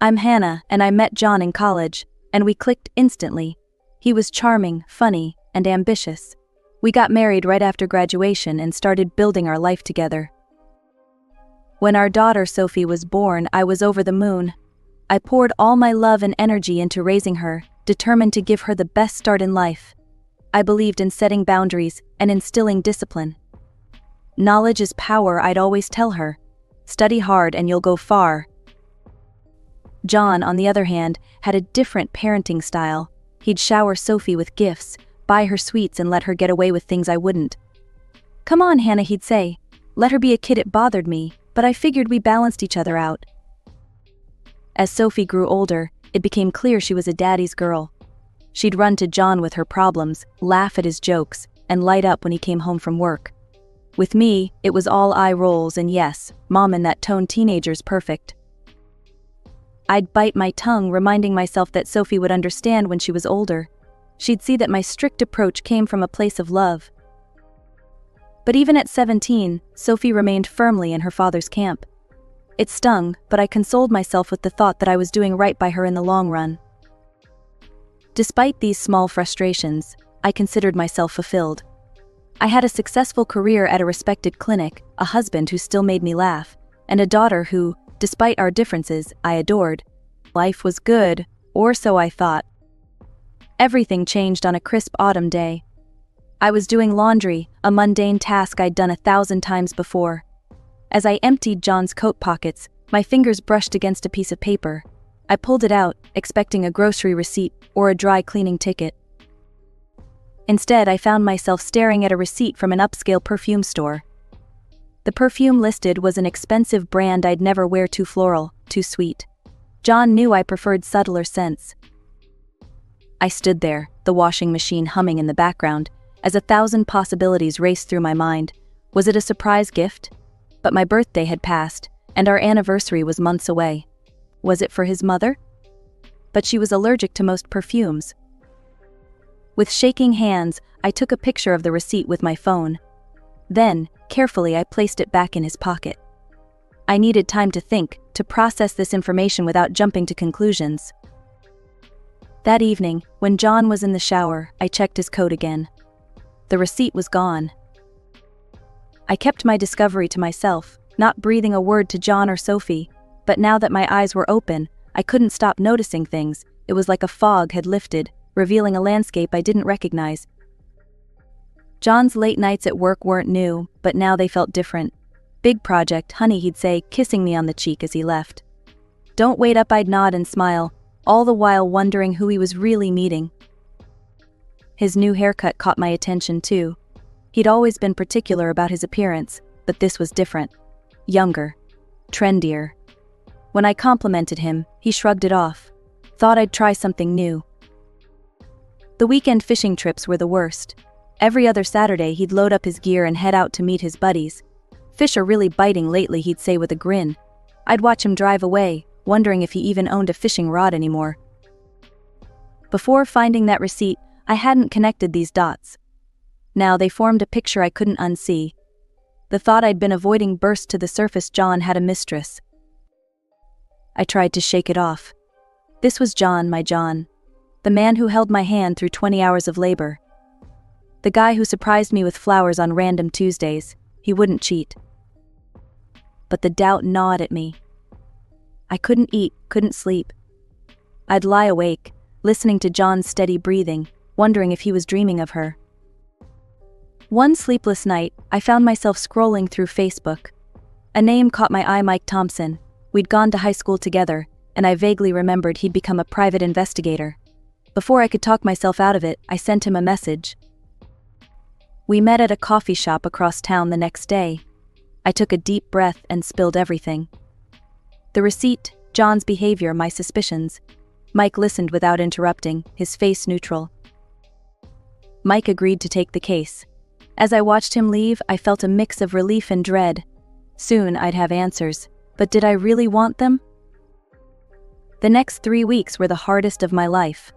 I'm Hannah, and I met John in college, and we clicked instantly. He was charming, funny, and ambitious. We got married right after graduation and started building our life together. When our daughter Sophie was born, I was over the moon. I poured all my love and energy into raising her, determined to give her the best start in life. I believed in setting boundaries and instilling discipline. Knowledge is power, I'd always tell her. Study hard and you'll go far. John, on the other hand, had a different parenting style. He'd shower Sophie with gifts, buy her sweets, and let her get away with things I wouldn't. "Come on, Hannah," he'd say. "Let her be a kid." It bothered me, but I figured we balanced each other out. As Sophie grew older, it became clear she was a daddy's girl. She'd run to John with her problems, laugh at his jokes, and light up when he came home from work. With me, it was all eye rolls and yes, mom in that tone, teenager's perfect. I'd bite my tongue, reminding myself that Sophie would understand when she was older. She'd see that my strict approach came from a place of love. But even at 17, Sophie remained firmly in her father's camp. It stung, but I consoled myself with the thought that I was doing right by her in the long run. Despite these small frustrations, I considered myself fulfilled. I had a successful career at a respected clinic, a husband who still made me laugh, and a daughter who, despite our differences, I adored. Life was good, or so I thought. Everything changed on a crisp autumn day. I was doing laundry, a mundane task I'd done 1,000 times before. As I emptied John's coat pockets, my fingers brushed against a piece of paper. I pulled it out, expecting a grocery receipt or a dry cleaning ticket. Instead, I found myself staring at a receipt from an upscale perfume store. The perfume listed was an expensive brand I'd never wear, too floral, too sweet. John knew I preferred subtler scents. I stood there, the washing machine humming in the background, as 1,000 possibilities raced through my mind. Was it a surprise gift? But my birthday had passed, and our anniversary was months away. Was it for his mother? But she was allergic to most perfumes. With shaking hands, I took a picture of the receipt with my phone. Then, carefully, I placed it back in his pocket. I needed time to think, to process this information without jumping to conclusions. That evening, when John was in the shower, I checked his coat again. The receipt was gone. I kept my discovery to myself, not breathing a word to John or Sophie, but now that my eyes were open, I couldn't stop noticing things. It was like a fog had lifted, revealing a landscape I didn't recognize. John's late nights at work weren't new, but now they felt different. "Big project, honey," he'd say, kissing me on the cheek as he left. "Don't wait up," I'd nod and smile, all the while wondering who he was really meeting. His new haircut caught my attention too. He'd always been particular about his appearance, but this was different. Younger. Trendier. When I complimented him, he shrugged it off. Thought I'd try something new. The weekend fishing trips were the worst. Every other Saturday he'd load up his gear and head out to meet his buddies. "Fish are really biting lately," he'd say with a grin. I'd watch him drive away, wondering if he even owned a fishing rod anymore. Before finding that receipt, I hadn't connected these dots. Now they formed a picture I couldn't unsee. The thought I'd been avoiding burst to the surface. John had a mistress. I tried to shake it off. This was John, my John. The man who held my hand through 20 hours of labor. The guy who surprised me with flowers on random Tuesdays. He wouldn't cheat. But the doubt gnawed at me. I couldn't eat, couldn't sleep. I'd lie awake, listening to John's steady breathing, wondering if he was dreaming of her. One sleepless night, I found myself scrolling through Facebook. A name caught my eye: Mike Thompson. We'd gone to high school together, and I vaguely remembered he'd become a private investigator. Before I could talk myself out of it, I sent him a message. We met at a coffee shop across town the next day. I took a deep breath and spilled everything. The receipt, John's behavior, my suspicions. Mike listened without interrupting, his face neutral. Mike agreed to take the case. As I watched him leave, I felt a mix of relief and dread. Soon I'd have answers, but did I really want them? The next 3 weeks were the hardest of my life.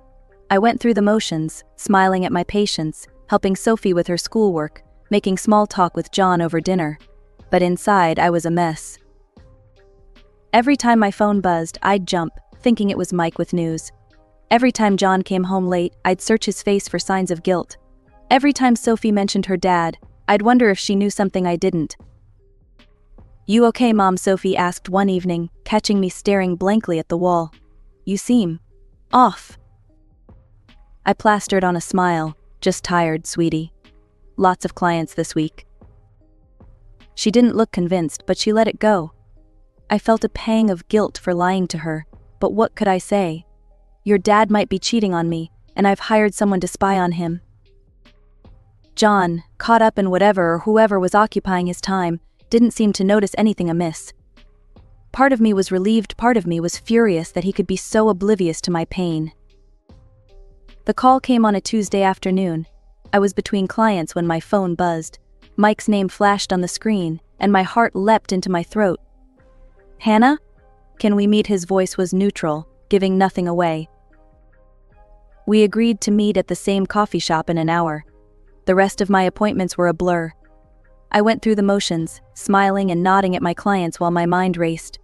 I went through the motions, smiling at my patients, helping Sophie with her schoolwork, making small talk with John over dinner. But inside, I was a mess. Every time my phone buzzed, I'd jump, thinking it was Mike with news. Every time John came home late, I'd search his face for signs of guilt. Every time Sophie mentioned her dad, I'd wonder if she knew something I didn't. "You okay, Mom?" Sophie asked one evening, catching me staring blankly at the wall. "You seem off." I plastered on a smile. "Just tired, sweetie. Lots of clients this week." She didn't look convinced, but she let it go. I felt a pang of guilt for lying to her, but what could I say? Your dad might be cheating on me, and I've hired someone to spy on him. John, caught up in whatever or whoever was occupying his time, didn't seem to notice anything amiss. Part of me was relieved, part of me was furious that he could be so oblivious to my pain. The call came on a Tuesday afternoon. I was between clients when my phone buzzed. Mike's name flashed on the screen, and my heart leapt into my throat. "Hannah? Can we meet?" His voice was neutral, giving nothing away. We agreed to meet at the same coffee shop in an hour. The rest of my appointments were a blur. I went through the motions, smiling and nodding at my clients while my mind raced.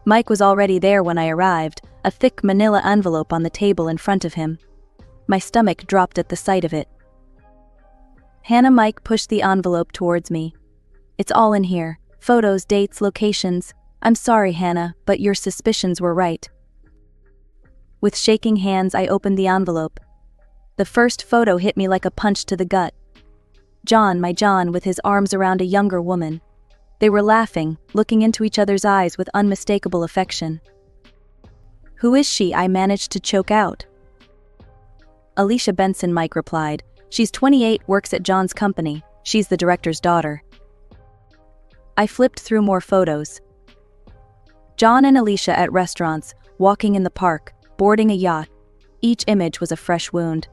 Mike was already there when I arrived, a thick manila envelope on the table in front of him. My stomach dropped at the sight of it. "Hannah." Mike pushed the envelope towards me. "It's all in here. Photos, dates, locations. I'm sorry, Hannah, but your suspicions were right." With shaking hands, I opened the envelope. The first photo hit me like a punch to the gut. John, my John, with his arms around a younger woman. They were laughing, looking into each other's eyes with unmistakable affection. "Who is she?" I managed to choke out. "Alicia Benson," Mike replied. "She's 28, works at John's company. She's the director's daughter." I flipped through more photos. John and Alicia at restaurants, walking in the park, boarding a yacht. Each image was a fresh wound.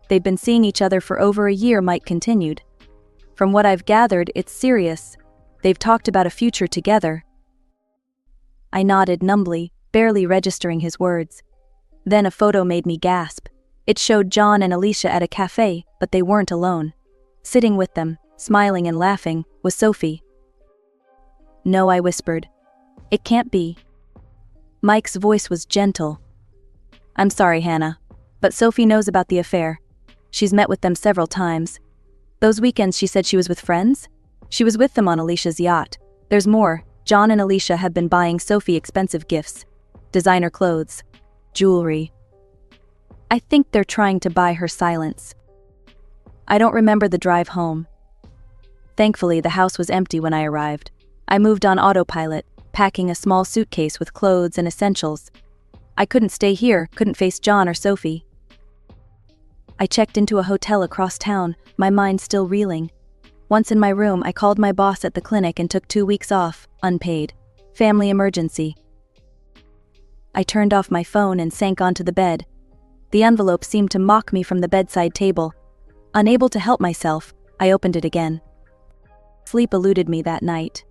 "They've been seeing each other for over a year," Mike continued. "From what I've gathered, it's serious. They've talked about a future together." I nodded numbly, barely registering his words. Then a photo made me gasp. It showed John and Alicia at a cafe, but they weren't alone. Sitting with them, smiling and laughing, was Sophie. "No," I whispered. "It can't be." Mike's voice was gentle. "I'm sorry, Hannah, but Sophie knows about the affair. She's met with them several times. Those weekends she said she was with friends? She was with them on Alicia's yacht. There's more. John and Alicia have been buying Sophie expensive gifts. Designer clothes. Jewelry. I think they're trying to buy her silence." I don't remember the drive home. Thankfully, the house was empty when I arrived. I moved on autopilot, packing a small suitcase with clothes and essentials. I couldn't stay here, couldn't face John or Sophie. I checked into a hotel across town, my mind still reeling. Once in my room, I called my boss at the clinic and took 2 weeks off, unpaid. Family emergency. I turned off my phone and sank onto the bed. The envelope seemed to mock me from the bedside table. Unable to help myself, I opened it again. Sleep eluded me that night.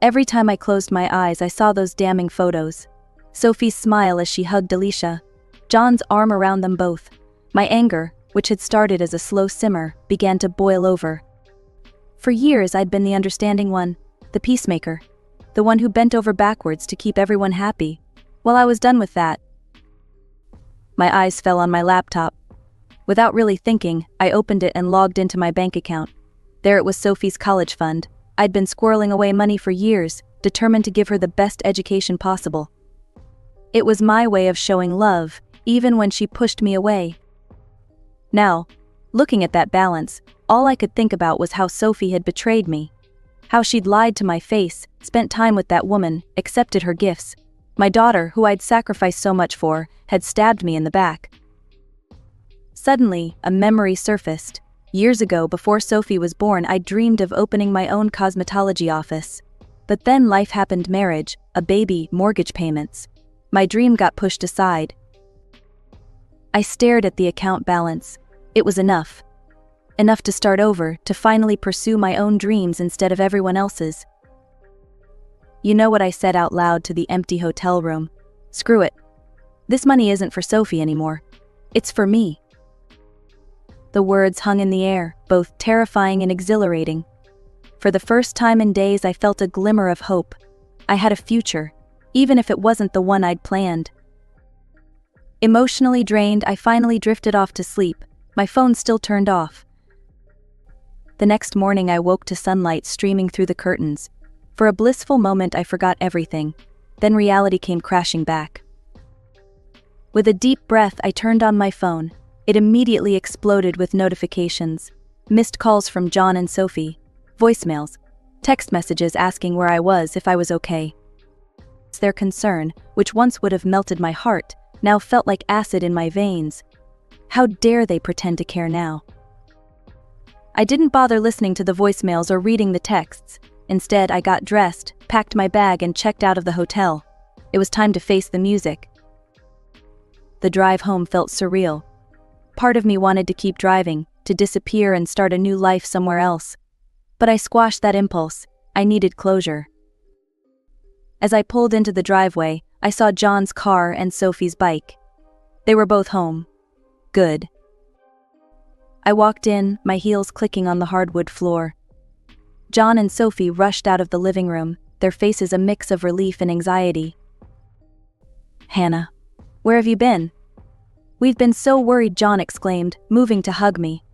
Every time I closed my eyes, I saw those damning photos. Sophie's smile as she hugged Alicia. John's arm around them both. My anger, which had started as a slow simmer, began to boil over. For years I'd been the understanding one, the peacemaker, the one who bent over backwards to keep everyone happy. Well, I was done with that. My eyes fell on my laptop. Without really thinking, I opened it and logged into my bank account. There it was, Sophie's college fund. I'd been squirreling away money for years, determined to give her the best education possible. It was my way of showing love, even when she pushed me away. Now, looking at that balance, all I could think about was how Sophie had betrayed me. How she'd lied to my face, spent time with that woman, accepted her gifts. My daughter, who I'd sacrificed so much for, had stabbed me in the back. Suddenly, a memory surfaced. Years ago, before Sophie was born, I dreamed of opening my own cosmetology office. But then life happened: marriage, a baby, mortgage payments. My dream got pushed aside. I stared at the account balance. It was enough. Enough to start over, to finally pursue my own dreams instead of everyone else's. You know what I said out loud to the empty hotel room? Screw it. This money isn't for Sophie anymore. It's for me. The words hung in the air, both terrifying and exhilarating. For the first time in days, I felt a glimmer of hope. I had a future. even if it wasn't the one I'd planned. Emotionally drained, I finally drifted off to sleep, my phone still turned off. The next morning I woke to sunlight streaming through the curtains. For a blissful moment I forgot everything, then reality came crashing back. With a deep breath I turned on my phone. It immediately exploded with notifications. Missed calls from John and Sophie, voicemails, text messages asking where I was, if I was okay. Their concern, which once would have melted my heart, now felt like acid in my veins. How dare they pretend to care now? I didn't bother listening to the voicemails or reading the texts. Instead, I got dressed, packed my bag, and checked out of the hotel. It was time to face the music. The drive home felt surreal. Part of me wanted to keep driving, to disappear and start a new life somewhere else. But I squashed that impulse. I needed closure. As I pulled into the driveway, I saw John's car and Sophie's bike. They were both home. Good. I walked in, my heels clicking on the hardwood floor. John and Sophie rushed out of the living room, their faces a mix of relief and anxiety. "Hannah, where have you been?" "We've been so worried," John exclaimed, moving to hug me.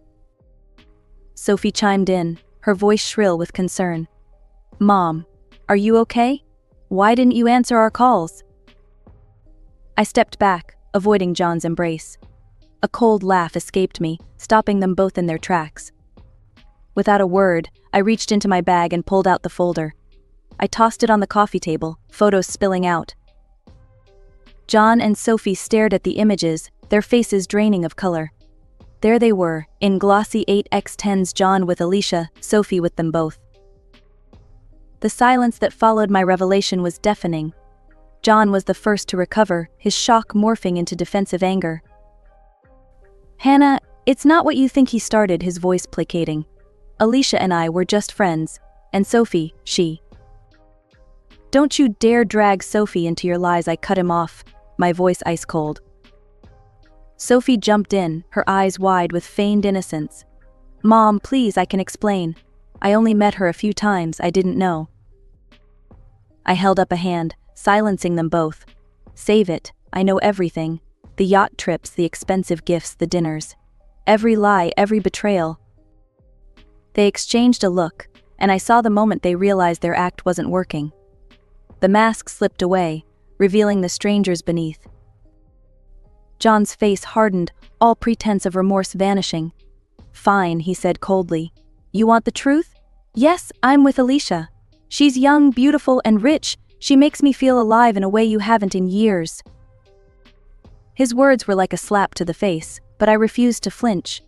Sophie chimed in, her voice shrill with concern. "Mom, are you okay? Why didn't you answer our calls?" I stepped back, avoiding John's embrace. A cold laugh escaped me, stopping them both in their tracks. Without a word, I reached into my bag and pulled out the folder. I tossed it on the coffee table, photos spilling out. John and Sophie stared at the images, their faces draining of color. There they were, in glossy 8x10s, John with Alicia, Sophie with them both. The silence that followed my revelation was deafening. John was the first to recover, his shock morphing into defensive anger. "Hannah, it's not what you think," he started, his voice placating. "Alicia and I were just friends, and Sophie, she..." "Don't you dare drag Sophie into your lies," I cut him off, my voice ice cold. Sophie jumped in, her eyes wide with feigned innocence. "Mom, please, I can explain. I only met her a few times, I didn't know." I held up a hand, silencing them both. "Save it, I know everything. The yacht trips, the expensive gifts, the dinners. Every lie, every betrayal." They exchanged a look, and I saw the moment they realized their act wasn't working. The mask slipped away, revealing the strangers beneath. John's face hardened, all pretense of remorse vanishing. "Fine," he said coldly. "You want the truth? Yes, I'm with Alicia. She's young, beautiful, and rich. She makes me feel alive in a way you haven't in years." His words were like a slap to the face, but I refused to flinch.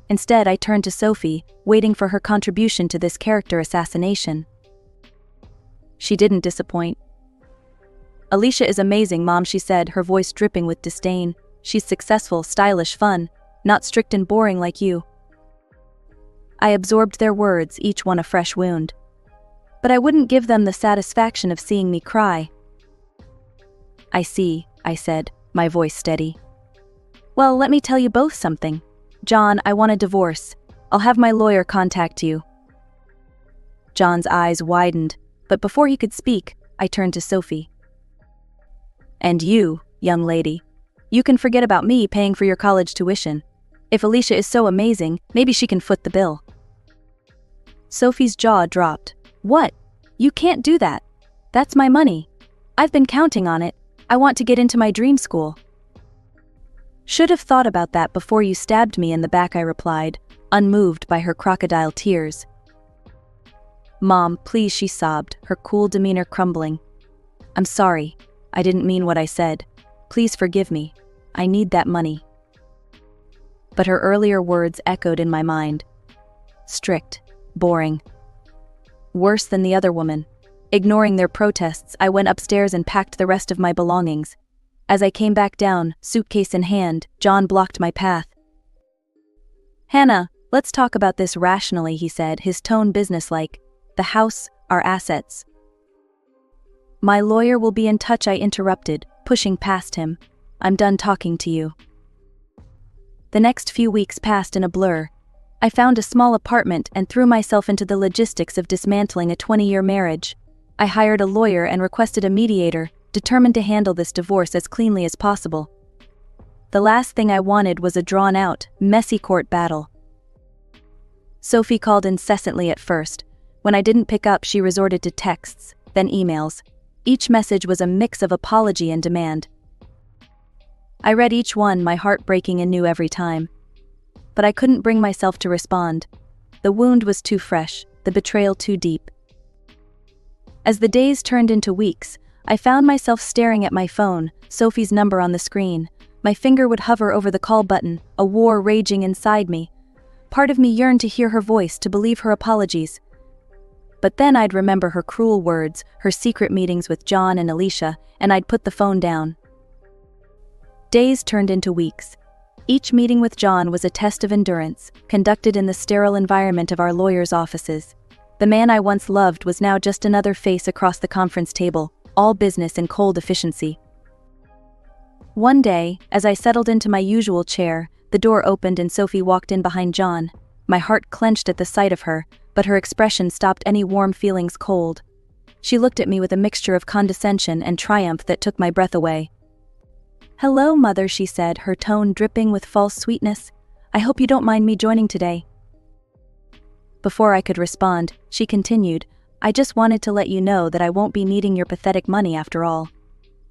Instead, I turned to Sophie, waiting for her contribution to this character assassination. She didn't disappoint. "Alicia is amazing, Mom," she said, her voice dripping with disdain. "She's successful, stylish, fun, not strict and boring like you." I absorbed their words, each one a fresh wound. But I wouldn't give them the satisfaction of seeing me cry. "I see," I said, my voice steady. "Well, let me tell you both something. John, I want a divorce. I'll have my lawyer contact you." John's eyes widened, but before he could speak, I turned to Sophie. "And you, young lady, you can forget about me paying for your college tuition. If Alicia is so amazing, maybe she can foot the bill." Sophie's jaw dropped. "What? You can't do that. That's my money. I've been counting on it. I want to get into my dream school." "Should have thought about that before you stabbed me in the back," I replied, unmoved by her crocodile tears. "Mom, please," she sobbed, her cool demeanor crumbling. "I'm sorry. I didn't mean what I said. Please forgive me. I need that money." But her earlier words echoed in my mind. Strict, boring. Worse than the other woman. Ignoring their protests, I went upstairs and packed the rest of my belongings. As I came back down, suitcase in hand, John blocked my path. "Hannah, let's talk about this rationally," he said, his tone businesslike. "The house, our assets." "My lawyer will be in touch," I interrupted, pushing past him. "I'm done talking to you." The next few weeks passed in a blur. I found a small apartment and threw myself into the logistics of dismantling a 20-year marriage. I hired a lawyer and requested a mediator, determined to handle this divorce as cleanly as possible. The last thing I wanted was a drawn-out, messy court battle. Sophie called incessantly at first. When I didn't pick up, she resorted to texts, then emails. Each message was a mix of apology and demand. I read each one, my heart breaking anew every time. But I couldn't bring myself to respond. The wound was too fresh, the betrayal too deep. As the days turned into weeks, I found myself staring at my phone, Sophie's number on the screen. My finger would hover over the call button, a war raging inside me. Part of me yearned to hear her voice, to believe her apologies. But then I'd remember her cruel words, her secret meetings with John and Alicia, and I'd put the phone down. Days turned into weeks. Each meeting with John was a test of endurance, conducted in the sterile environment of our lawyers' offices. The man I once loved was now just another face across the conference table, all business and cold efficiency. One day, as I settled into my usual chair, the door opened and Sophie walked in behind John. My heart clenched at the sight of her, but her expression stopped any warm feelings cold. She looked at me with a mixture of condescension and triumph that took my breath away. "Hello, Mother," she said, her tone dripping with false sweetness. "I hope you don't mind me joining today." Before I could respond, she continued, "I just wanted to let you know that I won't be needing your pathetic money after all.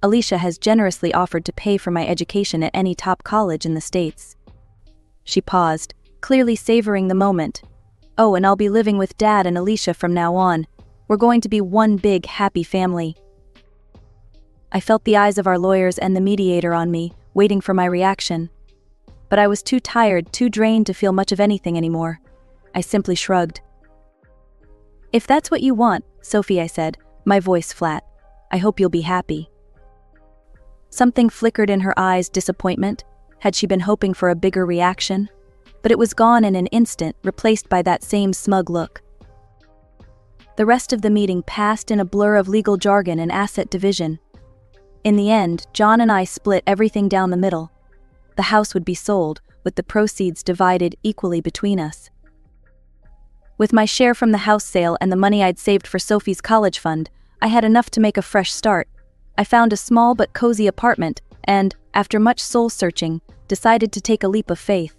Alicia has generously offered to pay for my education at any top college in the States." She paused, clearly savoring the moment. "Oh, and I'll be living with Dad and Alicia from now on. We're going to be one big, happy family." I felt the eyes of our lawyers and the mediator on me, waiting for my reaction. But I was too tired, too drained to feel much of anything anymore. I simply shrugged. "If that's what you want, Sophie," I said, my voice flat, "I hope you'll be happy." Something flickered in her eyes, disappointment. Had she been hoping for a bigger reaction? But it was gone in an instant, replaced by that same smug look. The rest of the meeting passed in a blur of legal jargon and asset division. In the end, John and I split everything down the middle. The house would be sold, with the proceeds divided equally between us. With my share from the house sale and the money I'd saved for Sophie's college fund, I had enough to make a fresh start. I found a small but cozy apartment and, after much soul-searching, decided to take a leap of faith.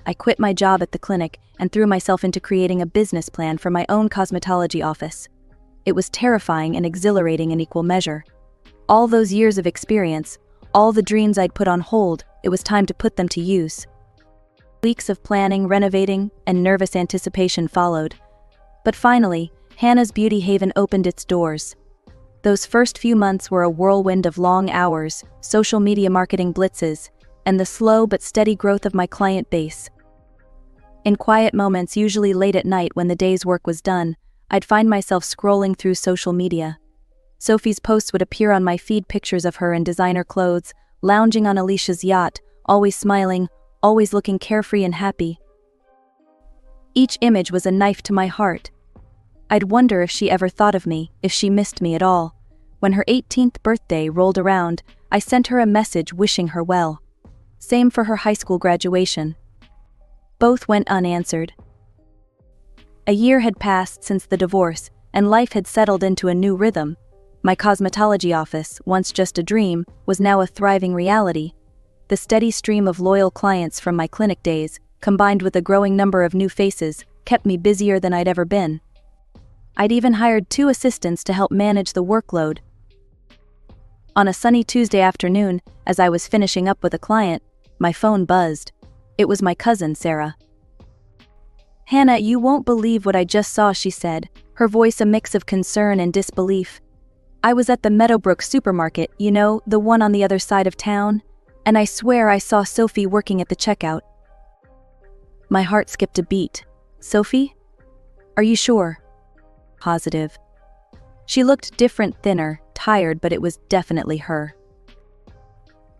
I quit my job at the clinic and threw myself into creating a business plan for my own cosmetology office. It was terrifying and exhilarating in equal measure. All those years of experience, all the dreams I'd put on hold, it was time to put them to use. Weeks of planning, renovating, and nervous anticipation followed. But finally, Hannah's Beauty Haven opened its doors. Those first few months were a whirlwind of long hours, social media marketing blitzes, and the slow but steady growth of my client base. In quiet moments, usually late at night when the day's work was done, I'd find myself scrolling through social media. Sophie's posts would appear on my feed, pictures of her in designer clothes, lounging on Alicia's yacht, always smiling, always looking carefree and happy. Each image was a knife to my heart. I'd wonder if she ever thought of me, if she missed me at all. When her 18th birthday rolled around, I sent her a message wishing her well. Same for her high school graduation. Both went unanswered. A year had passed since the divorce, and life had settled into a new rhythm. My cosmetology office, once just a dream, was now a thriving reality. The steady stream of loyal clients from my clinic days, combined with a growing number of new faces, kept me busier than I'd ever been. I'd even hired 2 assistants to help manage the workload. On a sunny Tuesday afternoon, as I was finishing up with a client, my phone buzzed. It was my cousin, Sarah. "Hannah, you won't believe what I just saw," she said, her voice a mix of concern and disbelief. "I was at the Meadowbrook supermarket, you know, the one on the other side of town, and I swear I saw Sophie working at the checkout." My heart skipped a beat. "Sophie? Are you sure?" "Positive." She looked different, thinner, tired, but it was definitely her.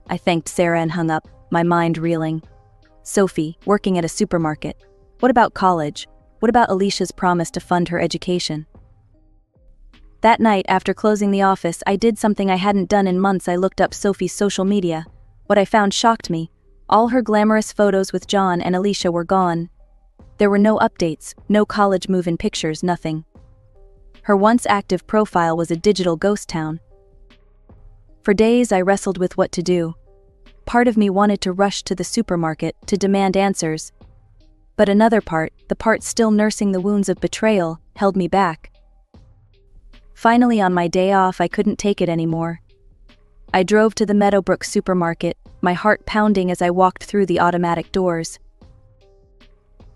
I thanked Sarah and hung up, my mind reeling. Sophie, working at a supermarket. What about college? What about Alicia's promise to fund her education? That night, after closing the office, I did something I hadn't done in months. I looked up Sophie's social media. What I found shocked me. All her glamorous photos with John and Alicia were gone. There were no updates, no college move-in pictures, nothing. Her once active profile was a digital ghost town. For days I wrestled with what to do. Part of me wanted to rush to the supermarket to demand answers. But another part, the part still nursing the wounds of betrayal, held me back. Finally, on my day off, I couldn't take it anymore. I drove to the Meadowbrook supermarket, my heart pounding as I walked through the automatic doors.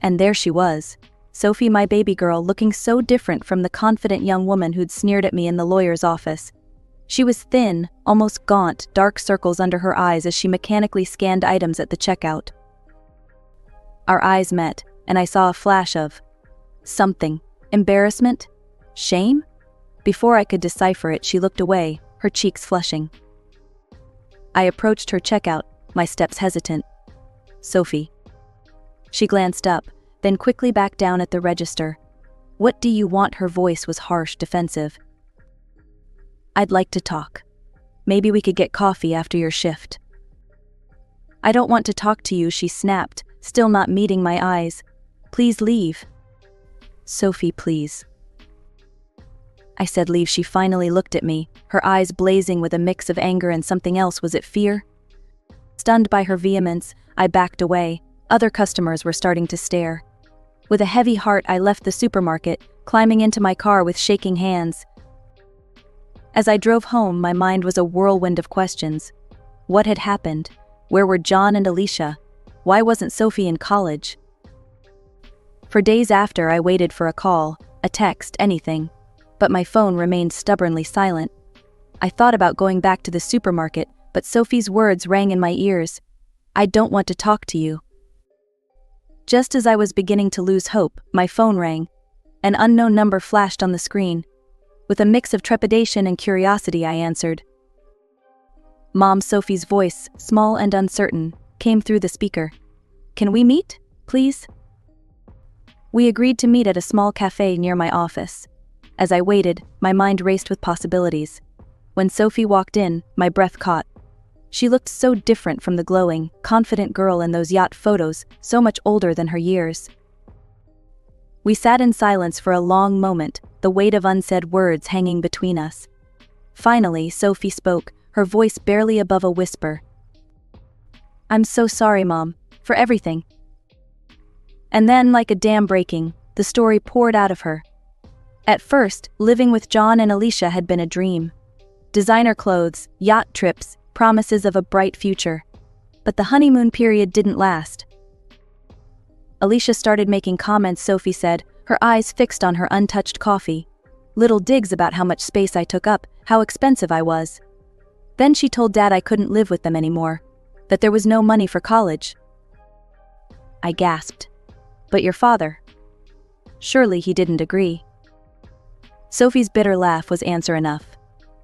And there she was, Sophie, my baby girl, looking so different from the confident young woman who'd sneered at me in the lawyer's office. She was thin, almost gaunt, dark circles under her eyes as she mechanically scanned items at the checkout. Our eyes met, and I saw a flash of something. Embarrassment? Shame? Before I could decipher it, she looked away, her cheeks flushing. I approached her checkout, my steps hesitant. "Sophie." She glanced up, then quickly back down at the register. "What do you want?" Her voice was harsh, defensive. "I'd like to talk. Maybe we could get coffee after your shift." "I don't want to talk to you," she snapped, still not meeting my eyes. "Please leave." "Sophie, please." I said leave. She finally looked at me, her eyes blazing with a mix of anger and something else. Was it fear? Stunned by her vehemence, I backed away. Other customers were starting to stare. With a heavy heart, I left the supermarket, climbing into my car with shaking hands. As I drove home, my mind was a whirlwind of questions. What had happened? Where were John and Alicia? Why wasn't Sophie in college? For days after, I waited for a call, a text, anything. But my phone remained stubbornly silent. I thought about going back to the supermarket, but Sophie's words rang in my ears. "I don't want to talk to you." Just as I was beginning to lose hope, my phone rang. An unknown number flashed on the screen. With a mix of trepidation and curiosity, I answered. Mom. Sophie's voice, small and uncertain, came through the speaker. "Can we meet, please?" We agreed to meet at a small cafe near my office. As I waited, my mind raced with possibilities. When Sophie walked in, my breath caught. She looked so different from the glowing, confident girl in those yacht photos, so much older than her years. We sat in silence for a long moment, the weight of unsaid words hanging between us. Finally, Sophie spoke, her voice barely above a whisper. "I'm so sorry, Mom, for everything." And then, like a dam breaking, the story poured out of her. At first, living with John and Alicia had been a dream. Designer clothes, yacht trips, promises of a bright future. But the honeymoon period didn't last. Alicia started making comments, Sophie said, her eyes fixed on her untouched coffee. Little digs about how much space I took up, how expensive I was. Then she told Dad I couldn't live with them anymore, that there was no money for college. I gasped. "But your father?" Surely he didn't agree. Sophie's bitter laugh was answer enough.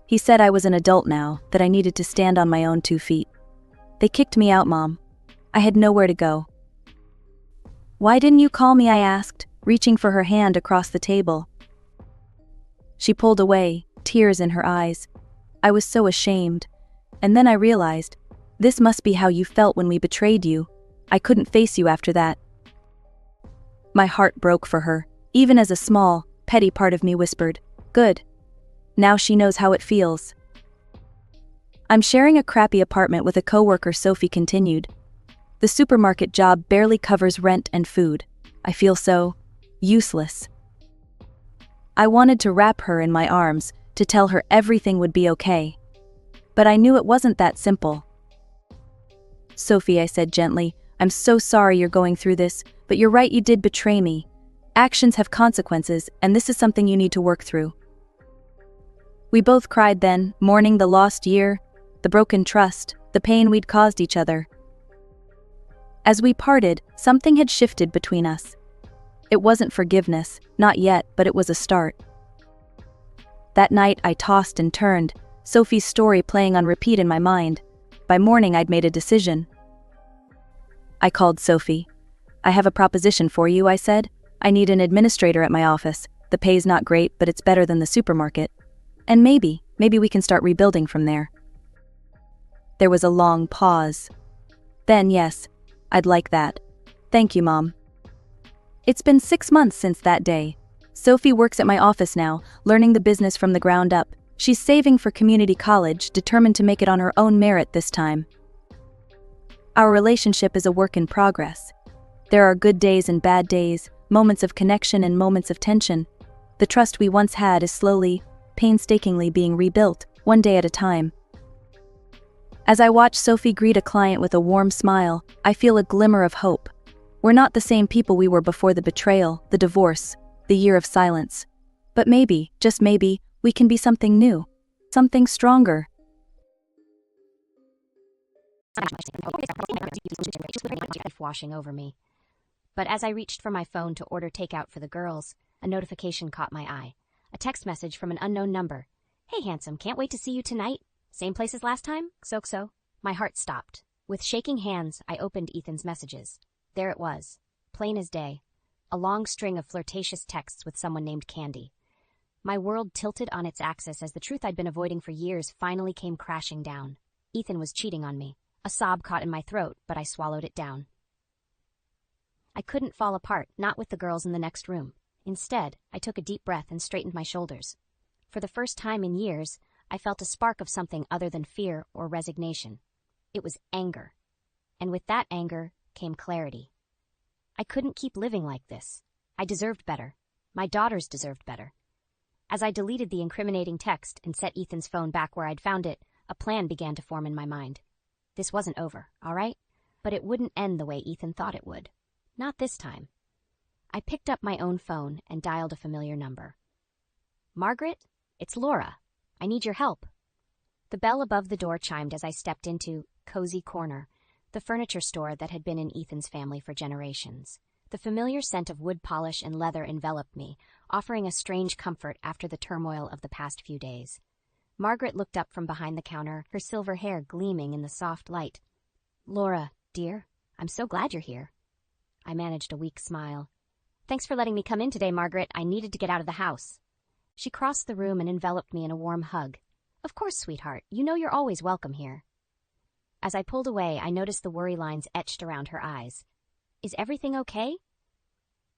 He said I was an adult now, that I needed to stand on my own 2 feet. "They kicked me out, Mom. I had nowhere to go." "Why didn't you call me?" I asked, reaching for her hand across the table. She pulled away, tears in her eyes. I was so ashamed. And then I realized, this must be how you felt when we betrayed you. I couldn't face you after that. My heart broke for her, even as a small, petty part of me whispered, "Good. Now she knows how it feels." "I'm sharing a crappy apartment with a coworker," Sophie continued. "The supermarket job barely covers rent and food. I feel so useless." I wanted to wrap her in my arms, to tell her everything would be okay. But I knew it wasn't that simple. "Sophie," I said gently, "I'm so sorry you're going through this, but you're right, you did betray me. Actions have consequences, and this is something you need to work through." We both cried then, mourning the lost year, the broken trust, the pain we'd caused each other. As we parted, something had shifted between us. It wasn't forgiveness, not yet, but it was a start. That night I tossed and turned, Sophie's story playing on repeat in my mind. By morning I'd made a decision. I called Sophie. "I have a proposition for you," I said. "I need an administrator at my office. The pay's not great, but it's better than the supermarket. And maybe we can start rebuilding from there." There was a long pause. Then, "Yes, I'd like that. Thank you, Mom." It's been 6 months since that day. Sophie works at my office now, learning the business from the ground up. She's saving for community college, determined to make it on her own merit this time. Our relationship is a work in progress. There are good days and bad days, moments of connection and moments of tension. The trust we once had is slowly, painstakingly being rebuilt, one day at a time. As I watch Sophie greet a client with a warm smile, I feel a glimmer of hope. We're not the same people we were before the betrayal, the divorce, the year of silence. But maybe, just maybe, we can be something new. Something stronger. Washing over me. But as I reached for my phone to order takeout for the girls, a notification caught my eye. A text message from an unknown number. "Hey handsome, can't wait to see you tonight. Same place as last time? So." My heart stopped. With shaking hands, I opened Ethan's messages. There it was, plain as day. A long string of flirtatious texts with someone named Candy. My world tilted on its axis as the truth I'd been avoiding for years finally came crashing down. Ethan was cheating on me. A sob caught in my throat, but I swallowed it down. I couldn't fall apart, not with the girls in the next room. Instead, I took a deep breath and straightened my shoulders. For the first time in years, I felt a spark of something other than fear or resignation. It was anger. And with that anger came clarity. I couldn't keep living like this. I deserved better. My daughters deserved better. As I deleted the incriminating text and set Ethan's phone back where I'd found it, a plan began to form in my mind. This wasn't over, all right? But it wouldn't end the way Ethan thought it would. Not this time. I picked up my own phone and dialed a familiar number. "Margaret, it's Laura. I need your help." The bell above the door chimed as I stepped into Cozy Corner, the furniture store that had been in Ethan's family for generations. The familiar scent of wood polish and leather enveloped me, offering a strange comfort after the turmoil of the past few days. Margaret looked up from behind the counter, her silver hair gleaming in the soft light. "Laura, dear, I'm so glad you're here." I managed a weak smile. "Thanks for letting me come in today, Margaret. I needed to get out of the house." She crossed the room and enveloped me in a warm hug. "Of course, sweetheart. You know you're always welcome here." As I pulled away, I noticed the worry lines etched around her eyes. "Is everything okay?"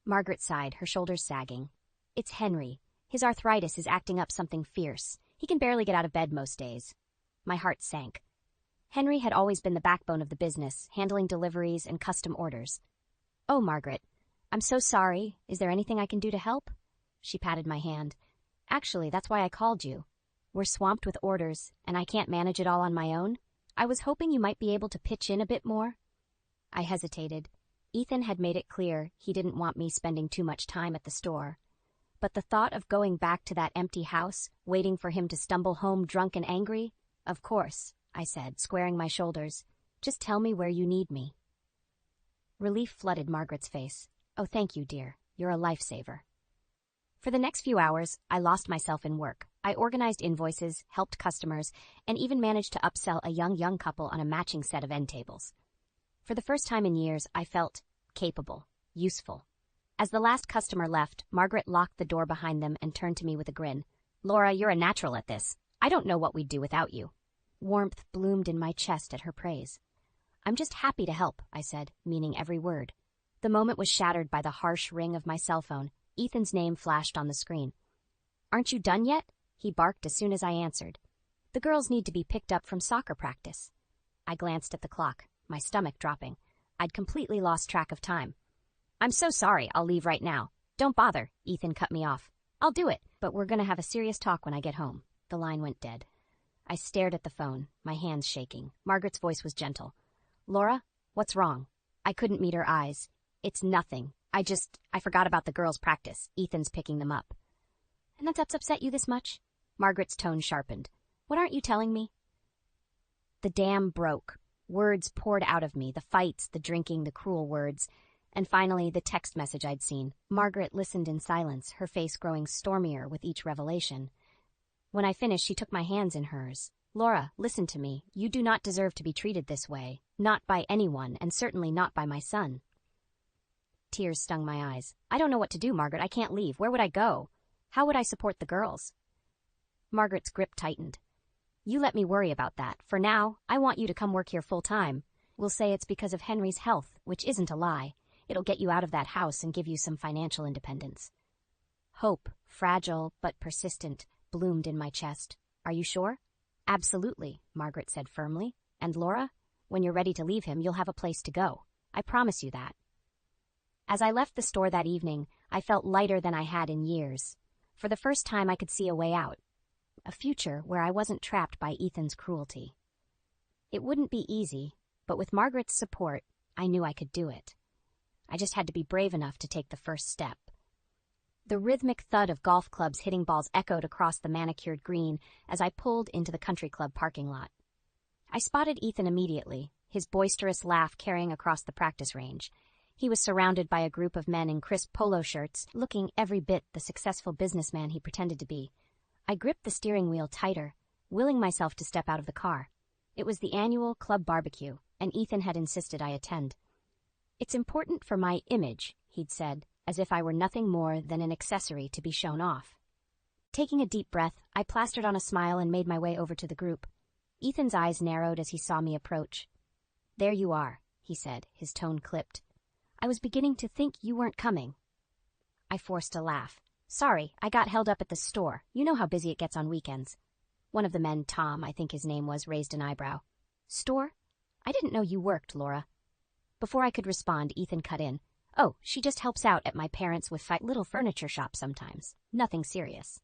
Margaret sighed, her shoulders sagging. "It's Henry. His arthritis is acting up something fierce. He can barely get out of bed most days." My heart sank. Henry had always been the backbone of the business, handling deliveries and custom orders. "Oh, Margaret, I'm so sorry. Is there anything I can do to help?" She patted my hand. "Actually, that's why I called you. We're swamped with orders, and I can't manage it all on my own. I was hoping you might be able to pitch in a bit more." I hesitated. Ethan had made it clear he didn't want me spending too much time at the store. But the thought of going back to that empty house, waiting for him to stumble home drunk and angry? "Of course," I said, squaring my shoulders. "Just tell me where you need me." Relief flooded Margaret's face. "Oh, thank you, dear. You're a lifesaver." For the next few hours, I lost myself in work. I organized invoices, helped customers, and even managed to upsell a young couple on a matching set of end tables. For the first time in years, I felt capable, useful. As the last customer left, Margaret locked the door behind them and turned to me with a grin. "Laura, you're a natural at this. I don't know what we'd do without you." Warmth bloomed in my chest at her praise. "I'm just happy to help," I said, meaning every word. The moment was shattered by the harsh ring of my cell phone. Ethan's name flashed on the screen. "Aren't you done yet?" he barked as soon as I answered. "The girls need to be picked up from soccer practice." I glanced at the clock, my stomach dropping. I'd completely lost track of time. "I'm so sorry, I'll leave right now." "Don't bother," Ethan cut me off. "I'll do it, but we're gonna have a serious talk when I get home." The line went dead. I stared at the phone, my hands shaking. Margaret's voice was gentle. "Laura, what's wrong?" I couldn't meet her eyes. "It's nothing. I forgot about the girls' practice. Ethan's picking them up." "And that's upset you this much?" Margaret's tone sharpened. "What aren't you telling me?" The dam broke. Words poured out of me, the fights, the drinking, the cruel words. And finally, the text message I'd seen. Margaret listened in silence, her face growing stormier with each revelation. When I finished, she took my hands in hers. "Laura, listen to me. You do not deserve to be treated this way. Not by anyone, and certainly not by my son." Tears stung my eyes. "I don't know what to do, Margaret. I can't leave. Where would I go? How would I support the girls?" Margaret's grip tightened. "You let me worry about that. For now, I want you to come work here full time. We'll say it's because of Henry's health, which isn't a lie. It'll get you out of that house and give you some financial independence." Hope, fragile but persistent, bloomed in my chest. Are you sure? Absolutely, Margaret said firmly. And Laura, when you're ready to leave him, you'll have a place to go. I promise you that. As I left the store that evening, I felt lighter than I had in years. For the first time, I could see a way out. A future where I wasn't trapped by Ethan's cruelty. It wouldn't be easy, but with Margaret's support, I knew I could do it. I just had to be brave enough to take the first step. The rhythmic thud of golf clubs hitting balls echoed across the manicured green as I pulled into the country club parking lot. I spotted Ethan immediately, his boisterous laugh carrying across the practice range. He was surrounded by a group of men in crisp polo shirts, looking every bit the successful businessman he pretended to be. I gripped the steering wheel tighter, willing myself to step out of the car. It was the annual club barbecue, and Ethan had insisted I attend. It's important for my image, he'd said, as if I were nothing more than an accessory to be shown off. Taking a deep breath, I plastered on a smile and made my way over to the group. Ethan's eyes narrowed as he saw me approach. There you are, he said, his tone clipped. I was beginning to think you weren't coming. I forced a laugh. Sorry, I got held up at the store. You know how busy it gets on weekends. One of the men, Tom, I think his name was, raised an eyebrow. Store? I didn't know you worked, Laura. Before I could respond, Ethan cut in. Oh, she just helps out at my parents' with little furniture shop sometimes. Nothing serious.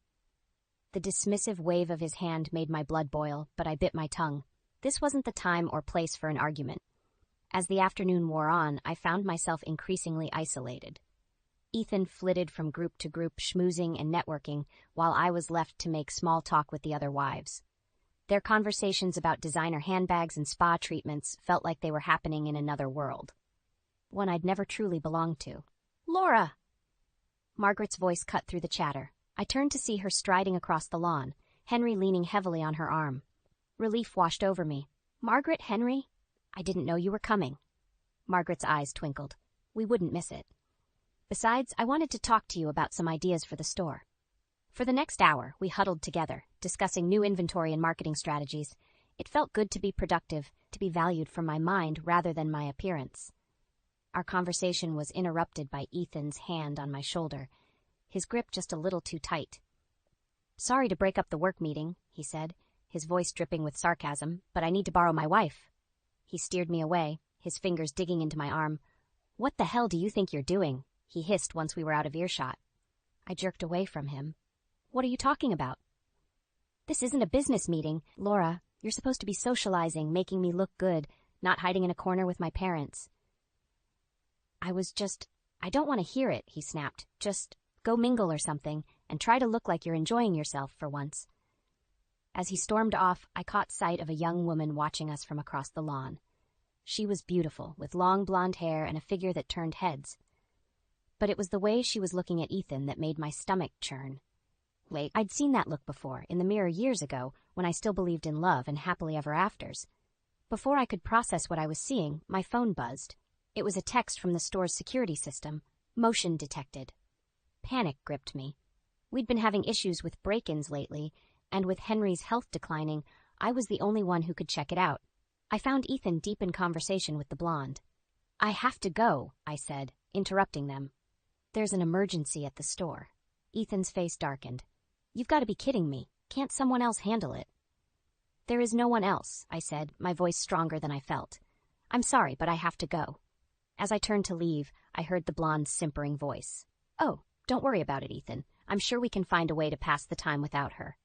The dismissive wave of his hand made my blood boil, but I bit my tongue. This wasn't the time or place for an argument. As the afternoon wore on, I found myself increasingly isolated. Ethan flitted from group to group, schmoozing and networking, while I was left to make small talk with the other wives. Their conversations about designer handbags and spa treatments felt like they were happening in another world. One I'd never truly belonged to. Laura! Margaret's voice cut through the chatter. I turned to see her striding across the lawn, Henry leaning heavily on her arm. Relief washed over me. Margaret, Henry? I didn't know you were coming. Margaret's eyes twinkled. We wouldn't miss it. Besides, I wanted to talk to you about some ideas for the store. For the next hour, we huddled together, discussing new inventory and marketing strategies. It felt good to be productive, to be valued for my mind rather than my appearance. Our conversation was interrupted by Ethan's hand on my shoulder, his grip just a little too tight. Sorry to break up the work meeting, he said, his voice dripping with sarcasm, but I need to borrow my wife. He steered me away, his fingers digging into my arm. What the hell do you think you're doing? He hissed once we were out of earshot. I jerked away from him. What are you talking about? This isn't a business meeting, Laura. You're supposed to be socializing, making me look good, not hiding in a corner with my parents. I don't want to hear it, he snapped. Just go mingle or something, and try to look like you're enjoying yourself for once. As he stormed off, I caught sight of a young woman watching us from across the lawn. She was beautiful, with long blonde hair and a figure that turned heads. But it was the way she was looking at Ethan that made my stomach churn. Wait, I'd seen that look before, in the mirror years ago, when I still believed in love and happily ever afters. Before I could process what I was seeing, my phone buzzed. It was a text from the store's security system. Motion detected. Panic gripped me. We'd been having issues with break-ins lately, and with Henry's health declining, I was the only one who could check it out. I found Ethan deep in conversation with the blonde. I have to go, I said, interrupting them. There's an emergency at the store. Ethan's face darkened. You've got to be kidding me. Can't someone else handle it? There is no one else, I said, my voice stronger than I felt. I'm sorry, but I have to go. As I turned to leave, I heard the blonde's simpering voice. Oh, don't worry about it, Ethan. I'm sure we can find a way to pass the time without her.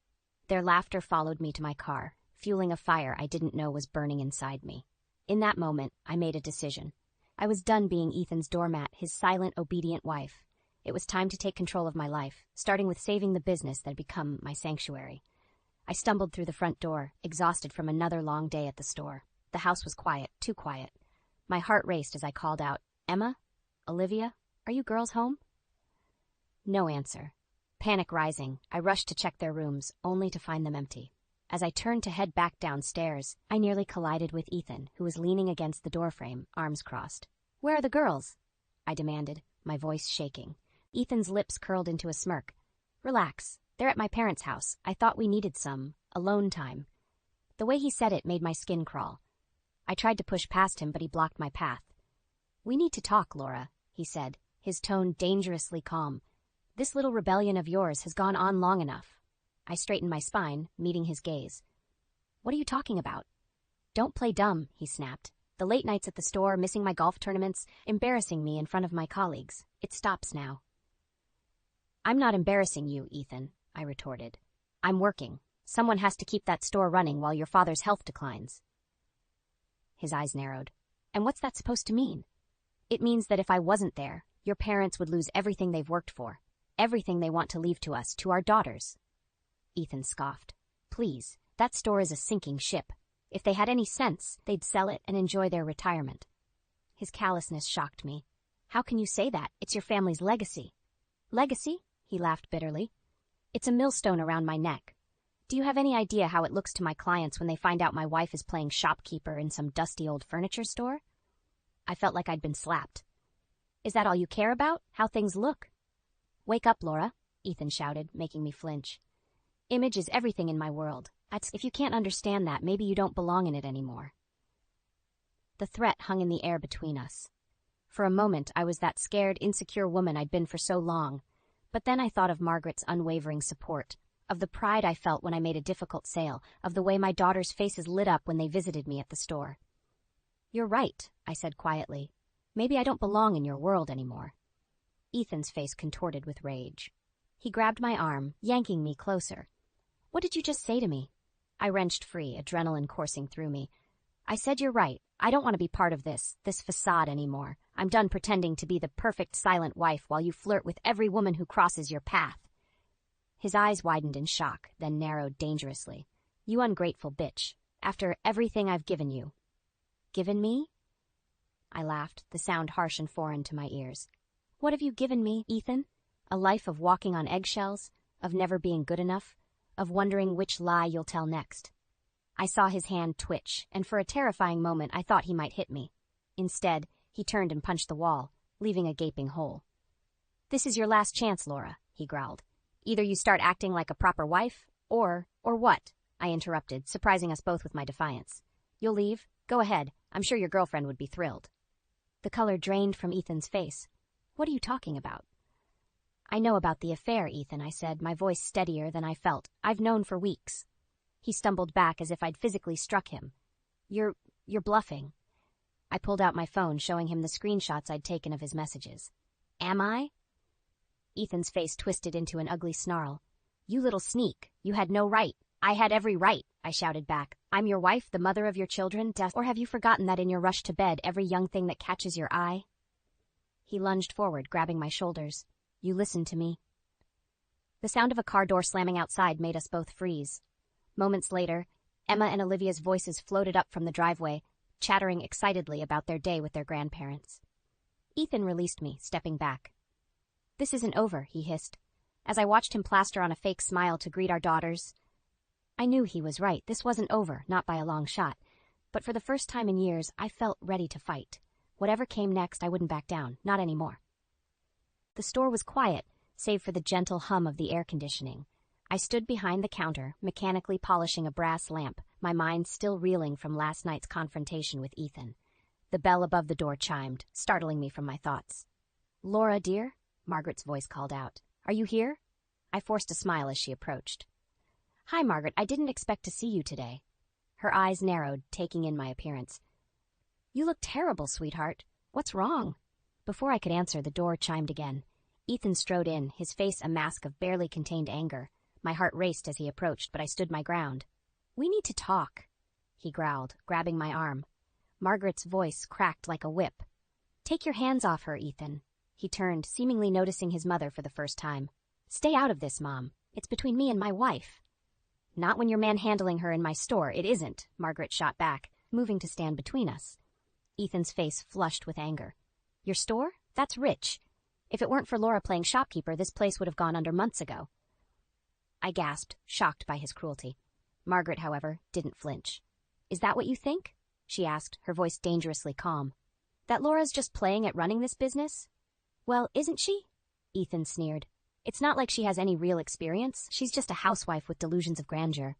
Their laughter followed me to my car, fueling a fire I didn't know was burning inside me. In that moment, I made a decision. I was done being Ethan's doormat, his silent, obedient wife. It was time to take control of my life, starting with saving the business that had become my sanctuary. I stumbled through the front door, exhausted from another long day at the store. The house was quiet, too quiet. My heart raced as I called out, Emma? Olivia? Are you girls home? No answer. Panic rising, I rushed to check their rooms, only to find them empty. As I turned to head back downstairs, I nearly collided with Ethan, who was leaning against the doorframe, arms crossed. Where are the girls? I demanded, my voice shaking. Ethan's lips curled into a smirk. Relax. They're at my parents' house. I thought we needed some alone time. The way he said it made my skin crawl. I tried to push past him, but he blocked my path. We need to talk, Laura, he said, his tone dangerously calm. This little rebellion of yours has gone on long enough. I straightened my spine, meeting his gaze. What are you talking about? Don't play dumb, he snapped. The late nights at the store, missing my golf tournaments, embarrassing me in front of my colleagues. It stops now. I'm not embarrassing you, Ethan, I retorted. I'm working. Someone has to keep that store running while your father's health declines. His eyes narrowed. And what's that supposed to mean? It means that if I wasn't there, your parents would lose everything they've worked for, everything they want to leave to us, to our daughters. Ethan scoffed. Please, that store is a sinking ship. If they had any sense, they'd sell it and enjoy their retirement. His callousness shocked me. How can you say that? It's your family's legacy. Legacy? He laughed bitterly. It's a millstone around my neck. Do you have any idea how it looks to my clients when they find out my wife is playing shopkeeper in some dusty old furniture store? I felt like I'd been slapped. Is that all you care about? How things look? Wake up, Laura, Ethan shouted, making me flinch. Image is everything in my world. If you can't understand that, maybe you don't belong in it anymore. The threat hung in the air between us. For a moment, I was that scared, insecure woman I'd been for so long. But then I thought of Margaret's unwavering support, of the pride I felt when I made a difficult sale, of the way my daughters' faces lit up when they visited me at the store. You're right, I said quietly. Maybe I don't belong in your world anymore. Ethan's face contorted with rage. He grabbed my arm, yanking me closer. What did you just say to me? I wrenched free, adrenaline coursing through me. I said you're right. I don't want to be part of this facade anymore. I'm done pretending to be the perfect silent wife while you flirt with every woman who crosses your path. His eyes widened in shock, then narrowed dangerously. You ungrateful bitch. After everything I've given you. Given me? I laughed, the sound harsh and foreign to my ears. What have you given me, Ethan? A life of walking on eggshells? Of never being good enough? Of wondering which lie you'll tell next? I saw his hand twitch, and for a terrifying moment I thought he might hit me. Instead, he turned and punched the wall, leaving a gaping hole. This is your last chance, Laura, he growled. Either you start acting like a proper wife, or what? I interrupted, surprising us both with my defiance. You'll leave? Go ahead. I'm sure your girlfriend would be thrilled. The color drained from Ethan's face. What are you talking about? I know about the affair, Ethan, I said, my voice steadier than I felt. I've known for weeks. He stumbled back as if I'd physically struck him. You're bluffing. I pulled out my phone, showing him the screenshots I'd taken of his messages. Am I? Ethan's face twisted into an ugly snarl. You little sneak. You had no right. I had every right, I shouted back. I'm your wife, the mother of your children, or have you forgotten that in your rush to bed, every young thing that catches your eye? He lunged forward, grabbing my shoulders. You listen to me. The sound of a car door slamming outside made us both freeze. Moments later, Emma and Olivia's voices floated up from the driveway, chattering excitedly about their day with their grandparents. Ethan released me, stepping back. This isn't over, he hissed. As I watched him plaster on a fake smile to greet our daughters, I knew he was right. This wasn't over, not by a long shot. But for the first time in years, I felt ready to fight. Whatever came next, I wouldn't back down. Not anymore. The store was quiet, save for the gentle hum of the air conditioning. I stood behind the counter, mechanically polishing a brass lamp, my mind still reeling from last night's confrontation with Ethan. The bell above the door chimed, startling me from my thoughts. Laura, dear? Margaret's voice called out. Are you here? I forced a smile as she approached. Hi, Margaret. I didn't expect to see you today. Her eyes narrowed, taking in my appearance. You look terrible, sweetheart. What's wrong? Before I could answer, the door chimed again. Ethan strode in, his face a mask of barely contained anger. My heart raced as he approached, but I stood my ground. We need to talk, he growled, grabbing my arm. Margaret's voice cracked like a whip. Take your hands off her, Ethan. He turned, seemingly noticing his mother for the first time. Stay out of this, Mom. It's between me and my wife. Not when you're manhandling her in my store, it isn't, Margaret shot back, moving to stand between us. Ethan's face flushed with anger. Your store? That's rich. If it weren't for Laura playing shopkeeper, this place would have gone under months ago. I gasped, shocked by his cruelty. Margaret, however, didn't flinch. Is that what you think? She asked, her voice dangerously calm. That Laura's just playing at running this business? Well, isn't she? Ethan sneered. It's not like she has any real experience. She's just a housewife with delusions of grandeur.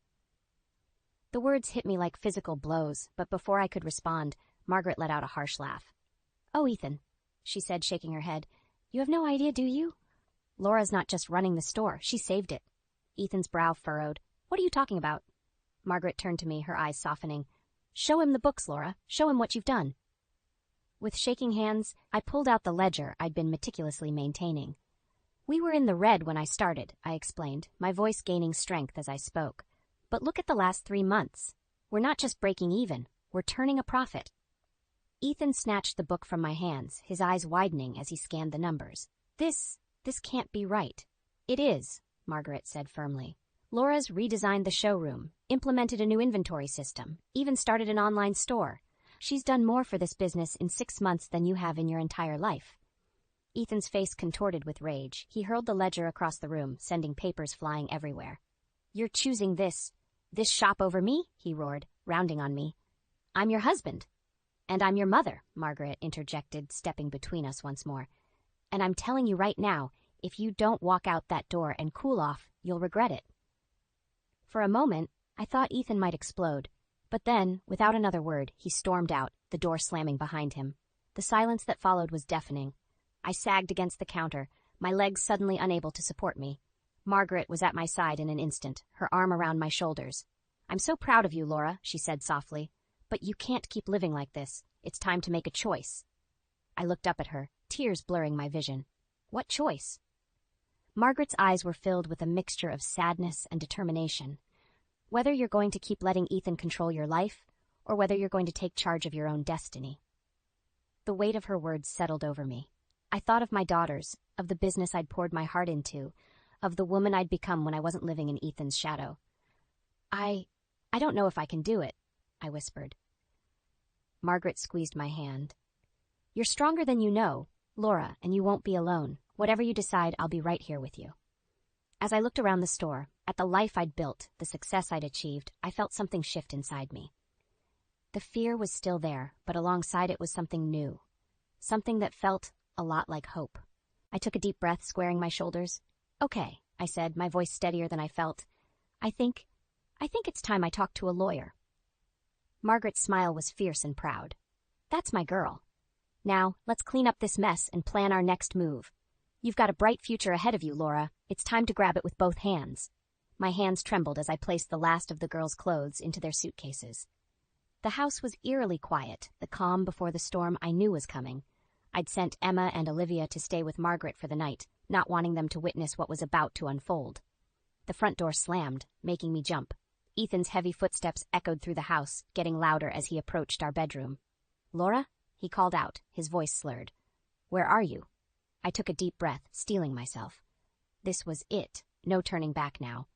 The words hit me like physical blows, but before I could respond, Margaret let out a harsh laugh. Oh, Ethan, she said, shaking her head. You have no idea, do you? Laura's not just running the store. She saved it. Ethan's brow furrowed. What are you talking about? Margaret turned to me, her eyes softening. Show him the books, Laura. Show him what you've done. With shaking hands, I pulled out the ledger I'd been meticulously maintaining. We were in the red when I started, I explained, my voice gaining strength as I spoke. But look at the last 3 months. We're not just breaking even, we're turning a profit. Ethan snatched the book from my hands, his eyes widening as he scanned the numbers. This can't be right. It is, Margaret said firmly. Laura's redesigned the showroom, implemented a new inventory system, even started an online store. She's done more for this business in 6 months than you have in your entire life. Ethan's face contorted with rage. He hurled the ledger across the room, sending papers flying everywhere. You're choosing this shop over me? He roared, rounding on me. I'm your husband. And I'm your mother, Margaret interjected, stepping between us once more. And I'm telling you right now, if you don't walk out that door and cool off, you'll regret it. For a moment, I thought Ethan might explode. But then, without another word, he stormed out, the door slamming behind him. The silence that followed was deafening. I sagged against the counter, my legs suddenly unable to support me. Margaret was at my side in an instant, her arm around my shoulders. I'm so proud of you, Laura, she said softly. But you can't keep living like this. It's time to make a choice. I looked up at her, tears blurring my vision. What choice? Margaret's eyes were filled with a mixture of sadness and determination. Whether you're going to keep letting Ethan control your life, or whether you're going to take charge of your own destiny. The weight of her words settled over me. I thought of my daughters, of the business I'd poured my heart into, of the woman I'd become when I wasn't living in Ethan's shadow. I don't know if I can do it, I whispered. Margaret squeezed my hand. You're stronger than you know, Laura, and you won't be alone. Whatever you decide, I'll be right here with you. As I looked around the store, at the life I'd built, the success I'd achieved, I felt something shift inside me. The fear was still there, but alongside it was something new. Something that felt a lot like hope. I took a deep breath, squaring my shoulders. Okay, I said, my voice steadier than I felt. I think it's time I talked to a lawyer. Margaret's smile was fierce and proud. That's my girl. Now, let's clean up this mess and plan our next move. You've got a bright future ahead of you, Laura. It's time to grab it with both hands. My hands trembled as I placed the last of the girls' clothes into their suitcases. The house was eerily quiet, the calm before the storm I knew was coming. I'd sent Emma and Olivia to stay with Margaret for the night, not wanting them to witness what was about to unfold. The front door slammed, making me jump. Ethan's heavy footsteps echoed through the house, getting louder as he approached our bedroom. Laura? He called out, his voice slurred. Where are you? I took a deep breath, steeling myself. This was it, no turning back now.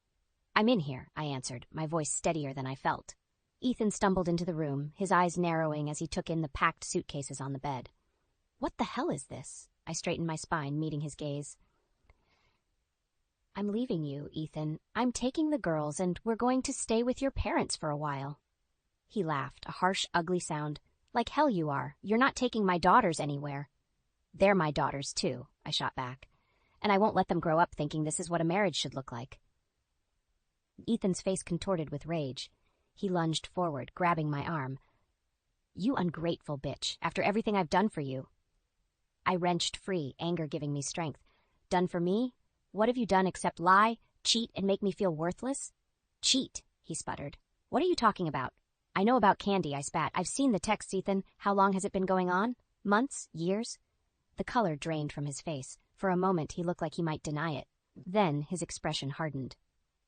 I'm in here, I answered, my voice steadier than I felt. Ethan stumbled into the room, his eyes narrowing as he took in the packed suitcases on the bed. What the hell is this? I straightened my spine, meeting his gaze. I'm leaving you, Ethan. I'm taking the girls, and we're going to stay with your parents for a while. He laughed, a harsh, ugly sound. Like hell you are. You're not taking my daughters anywhere. They're my daughters, too, I shot back. And I won't let them grow up thinking this is what a marriage should look like. Ethan's face contorted with rage. He lunged forward, grabbing my arm. You ungrateful bitch, after everything I've done for you. I wrenched free, anger giving me strength. Done for me? What have you done except lie, cheat, and make me feel worthless? Cheat, he sputtered. What are you talking about? I know about Candy, I spat. I've seen the texts, Ethan. How long has it been going on? Months? Years? The color drained from his face. For a moment, he looked like he might deny it. Then his expression hardened.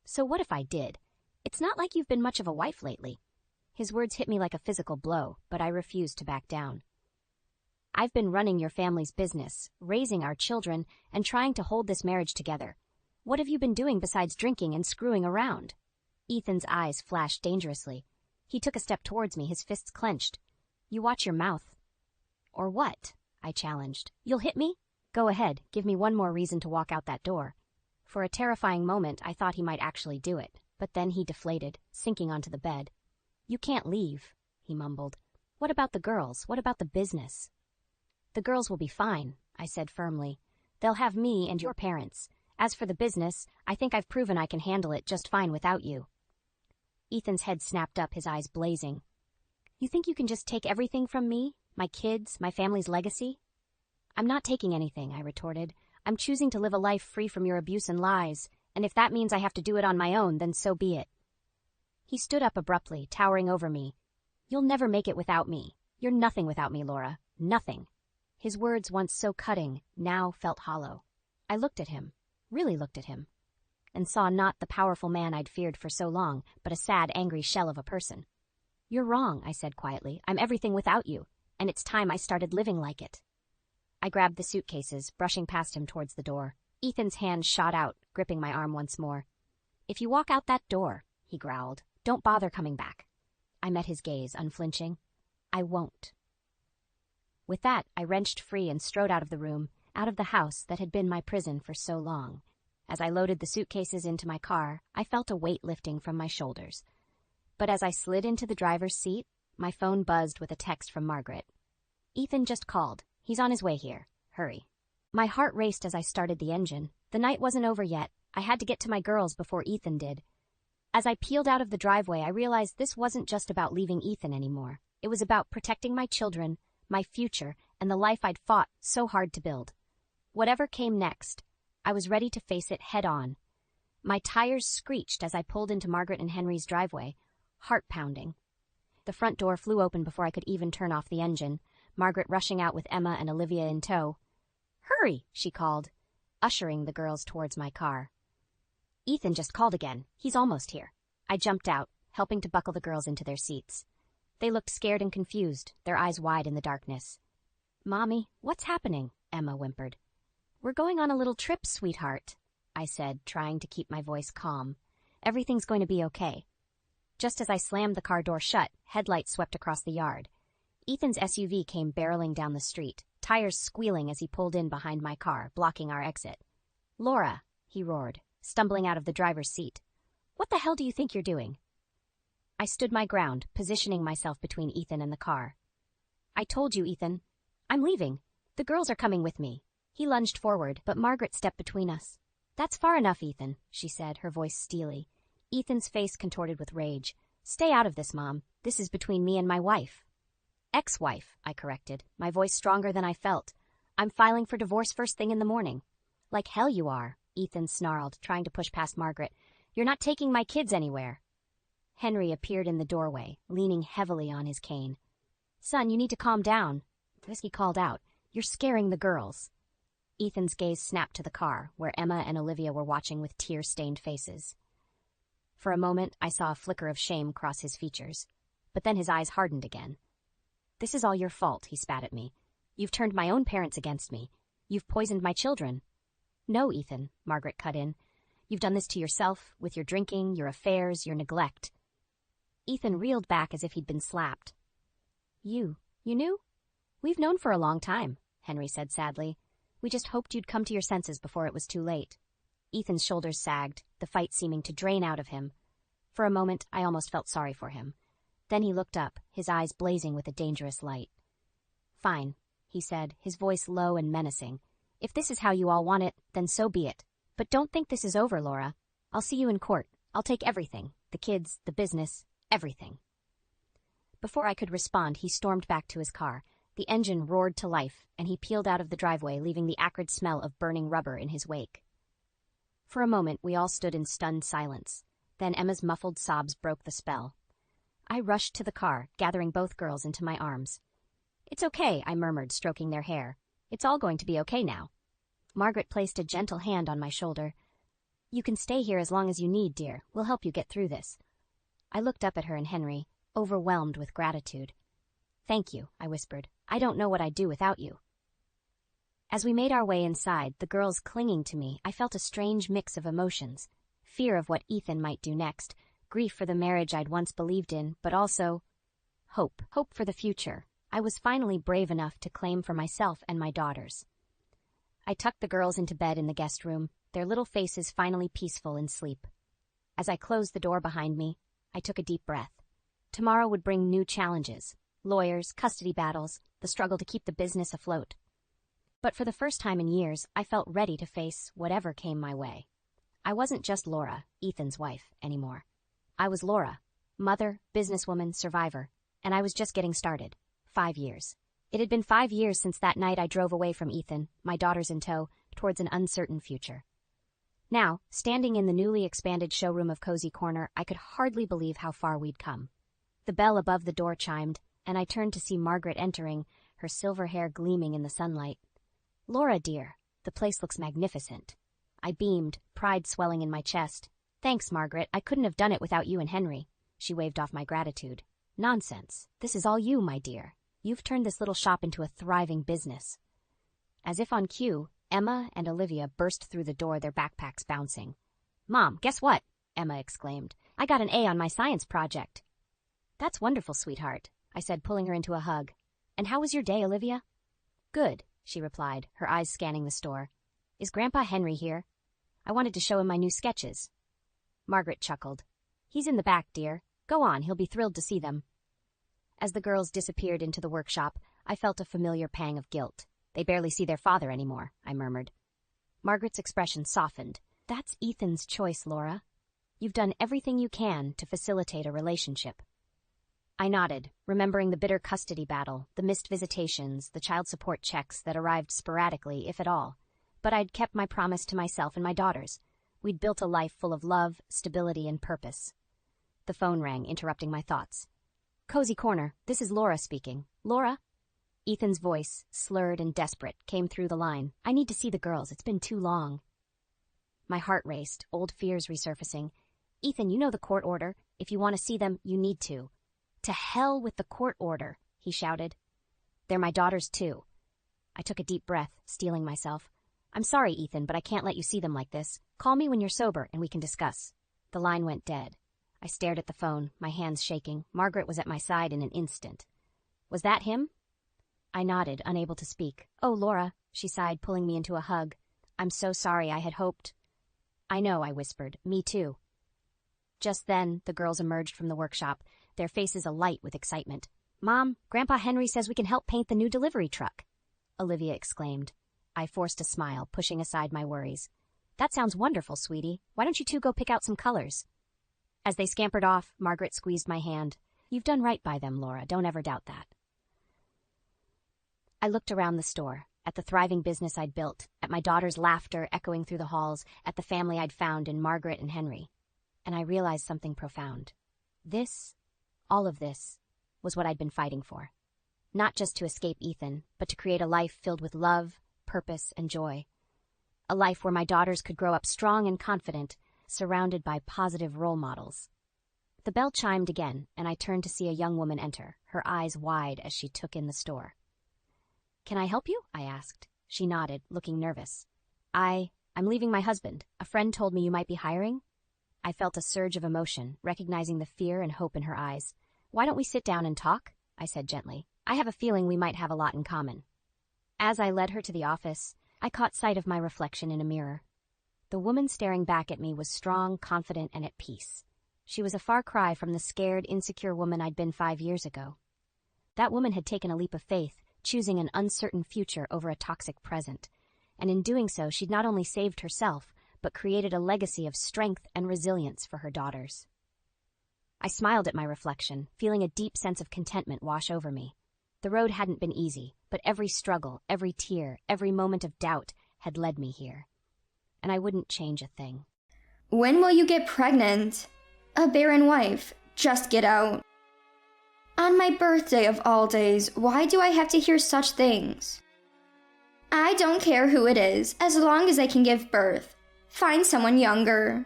So what if I did? It's not like you've been much of a wife lately. His words hit me like a physical blow, but I refused to back down. I've been running your family's business, raising our children, and trying to hold this marriage together. What have you been doing besides drinking and screwing around? Ethan's eyes flashed dangerously. He took a step towards me, his fists clenched. You watch your mouth. Or what? I challenged. You'll hit me? Go ahead, give me one more reason to walk out that door. For a terrifying moment, I thought he might actually do it, but then he deflated, sinking onto the bed. You can't leave, he mumbled. What about the girls? What about the business? The girls will be fine, I said firmly. They'll have me and your parents. As for the business, I think I've proven I can handle it just fine without you. Ethan's head snapped up, his eyes blazing. You think you can just take everything from me? My kids, my family's legacy? I'm not taking anything, I retorted. I'm choosing to live a life free from your abuse and lies, and if that means I have to do it on my own, then so be it. He stood up abruptly, towering over me. You'll never make it without me. You're nothing without me, Laura. Nothing. His words, once so cutting, now felt hollow. I looked at him, really looked at him, and saw not the powerful man I'd feared for so long, but a sad, angry shell of a person. You're wrong, I said quietly. I'm everything without you, and it's time I started living like it. I grabbed the suitcases, brushing past him towards the door. Ethan's hand shot out, gripping my arm once more. If you walk out that door, he growled, don't bother coming back. I met his gaze, unflinching. I won't. With that, I wrenched free and strode out of the room, out of the house that had been my prison for so long. As I loaded the suitcases into my car, I felt a weight lifting from my shoulders. But as I slid into the driver's seat, my phone buzzed with a text from Margaret. Ethan just called. He's on his way here. Hurry. My heart raced as I started the engine. The night wasn't over yet. I had to get to my girls before Ethan did. As I peeled out of the driveway, I realized this wasn't just about leaving Ethan anymore. It was about protecting my children, my future, and the life I'd fought so hard to build. Whatever came next, I was ready to face it head on. My tires screeched as I pulled into Margaret and Henry's driveway, heart pounding. The front door flew open before I could even turn off the engine, Margaret rushing out with Emma and Olivia in tow. Hurry, she called, ushering the girls towards my car. Ethan just called again. He's almost here. I jumped out, helping to buckle the girls into their seats. They looked scared and confused, their eyes wide in the darkness. Mommy, what's happening? Emma whimpered. We're going on a little trip, sweetheart, I said, trying to keep my voice calm. Everything's going to be okay. Just as I slammed the car door shut, headlights swept across the yard. Ethan's SUV came barreling down the street, tires squealing as he pulled in behind my car, blocking our exit. Laura, he roared, stumbling out of the driver's seat. What the hell do you think you're doing? I stood my ground, positioning myself between Ethan and the car. I told you, Ethan. I'm leaving. The girls are coming with me. He lunged forward, but Margaret stepped between us. That's far enough, Ethan, she said, her voice steely. Ethan's face contorted with rage. Stay out of this, Mom. This is between me and my wife. Ex-wife, I corrected, my voice stronger than I felt. I'm filing for divorce first thing in the morning. Like hell you are, Ethan snarled, trying to push past Margaret. You're not taking my kids anywhere. Henry appeared in the doorway, leaning heavily on his cane. Son, you need to calm down. He called out. You're scaring the girls. Ethan's gaze snapped to the car, where Emma and Olivia were watching with tear-stained faces. For a moment, I saw a flicker of shame cross his features, but then his eyes hardened again. This is all your fault, he spat at me. You've turned my own parents against me. You've poisoned my children. No, Ethan, Margaret cut in. You've done this to yourself, with your drinking, your affairs, your neglect. Ethan reeled back as if he'd been slapped. You knew? We've known for a long time, Henry said sadly. We just hoped you'd come to your senses before it was too late. Ethan's shoulders sagged, the fight seeming to drain out of him. For a moment, I almost felt sorry for him. Then he looked up, his eyes blazing with a dangerous light. Fine, he said, his voice low and menacing. If this is how you all want it, then so be it. But don't think this is over, Laura. I'll see you in court. I'll take everything. The kids, the business, everything. Before I could respond, he stormed back to his car. The engine roared to life, and he peeled out of the driveway, leaving the acrid smell of burning rubber in his wake. For a moment, we all stood in stunned silence. Then Emma's muffled sobs broke the spell. I rushed to the car, gathering both girls into my arms. It's okay, I murmured, stroking their hair. It's all going to be okay now. Margaret placed a gentle hand on my shoulder. You can stay here as long as you need, dear. We'll help you get through this. I looked up at her and Henry, overwhelmed with gratitude. Thank you, I whispered. I don't know what I'd do without you. As we made our way inside, the girls clinging to me, I felt a strange mix of emotions. Fear of what Ethan might do next, grief for the marriage I'd once believed in, but also hope for the future. I was finally brave enough to claim for myself and my daughters. I tucked the girls into bed in the guest room, their little faces finally peaceful in sleep. As I closed the door behind me, I took a deep breath. Tomorrow would bring new challenges. Lawyers, custody battles, the struggle to keep the business afloat. But for the first time in years, I felt ready to face whatever came my way. I wasn't just Laura, Ethan's wife, anymore. I was Laura, mother, businesswoman, survivor, and I was just getting started. 5 years. It had been 5 years since that night I drove away from Ethan, my daughters in tow, towards an uncertain future. Now, standing in the newly expanded showroom of Cozy Corner, I could hardly believe how far we'd come. The bell above the door chimed, and I turned to see Margaret entering, her silver hair gleaming in the sunlight. "Laura, dear, the place looks magnificent." I beamed, pride swelling in my chest. "Thanks, Margaret. I couldn't have done it without you and Henry." She waved off my gratitude. "Nonsense. This is all you, my dear. You've turned this little shop into a thriving business." As if on cue, Emma and Olivia burst through the door, their backpacks bouncing. "Mom, guess what?" Emma exclaimed. "I got an A on my science project." "That's wonderful, sweetheart," I said, pulling her into a hug. "And how was your day, Olivia?" "Good," she replied, her eyes scanning the store. "Is Grandpa Henry here? I wanted to show him my new sketches." Margaret chuckled. "He's in the back, dear. Go on, he'll be thrilled to see them." As the girls disappeared into the workshop, I felt a familiar pang of guilt. "They barely see their father anymore," I murmured. Margaret's expression softened. "That's Ethan's choice, Laura. You've done everything you can to facilitate a relationship." I nodded, remembering the bitter custody battle, the missed visitations, the child support checks that arrived sporadically, if at all. But I'd kept my promise to myself and my daughters. We'd built a life full of love, stability, and purpose. The phone rang, interrupting my thoughts. "Cozy Corner, this is Laura speaking. Laura?" Ethan's voice, slurred and desperate, came through the line. "I need to see the girls. It's been too long." My heart raced, old fears resurfacing. "Ethan, you know the court order. If you want to see them, you need to." "To hell with the court order," he shouted. "They're my daughters, too." I took a deep breath, steeling myself. "I'm sorry, Ethan, but I can't let you see them like this. Call me when you're sober and we can discuss." The line went dead. I stared at the phone, my hands shaking. Margaret was at my side in an instant. "Was that him?" I nodded, unable to speak. "Oh, Laura," she sighed, pulling me into a hug. "I'm so sorry. I had hoped." "I know," I whispered. "Me too." Just then, the girls emerged from the workshop, their faces alight with excitement. "Mom, Grandpa Henry says we can help paint the new delivery truck," Olivia exclaimed. I forced a smile, pushing aside my worries. "That sounds wonderful, sweetie. Why don't you two go pick out some colors?" As they scampered off, Margaret squeezed my hand. "You've done right by them, Laura. Don't ever doubt that." I looked around the store, at the thriving business I'd built, at my daughter's laughter echoing through the halls, at the family I'd found in Margaret and Henry. And I realized something profound. This, all of this, was what I'd been fighting for. Not just to escape Ethan, but to create a life filled with love, purpose, and joy. A life where my daughters could grow up strong and confident, surrounded by positive role models. The bell chimed again, and I turned to see a young woman enter, her eyes wide as she took in the store. "Can I help you?" I asked. She nodded, looking nervous. I'm leaving my husband. A friend told me you might be hiring." I felt a surge of emotion, recognizing the fear and hope in her eyes. "Why don't we sit down and talk?" I said gently. "I have a feeling we might have a lot in common." As I led her to the office, I caught sight of my reflection in a mirror. The woman staring back at me was strong, confident, and at peace. She was a far cry from the scared, insecure woman I'd been 5 years ago. That woman had taken a leap of faith, choosing an uncertain future over a toxic present. And in doing so, she'd not only saved herself, but created a legacy of strength and resilience for her daughters. I smiled at my reflection, feeling a deep sense of contentment wash over me. The road hadn't been easy, but every struggle, every tear, every moment of doubt had led me here. And I wouldn't change a thing. "When will you get pregnant? A barren wife. Just get out." On my birthday of all days, why do I have to hear such things? I don't care who it is, as long as I can give birth. Find someone younger.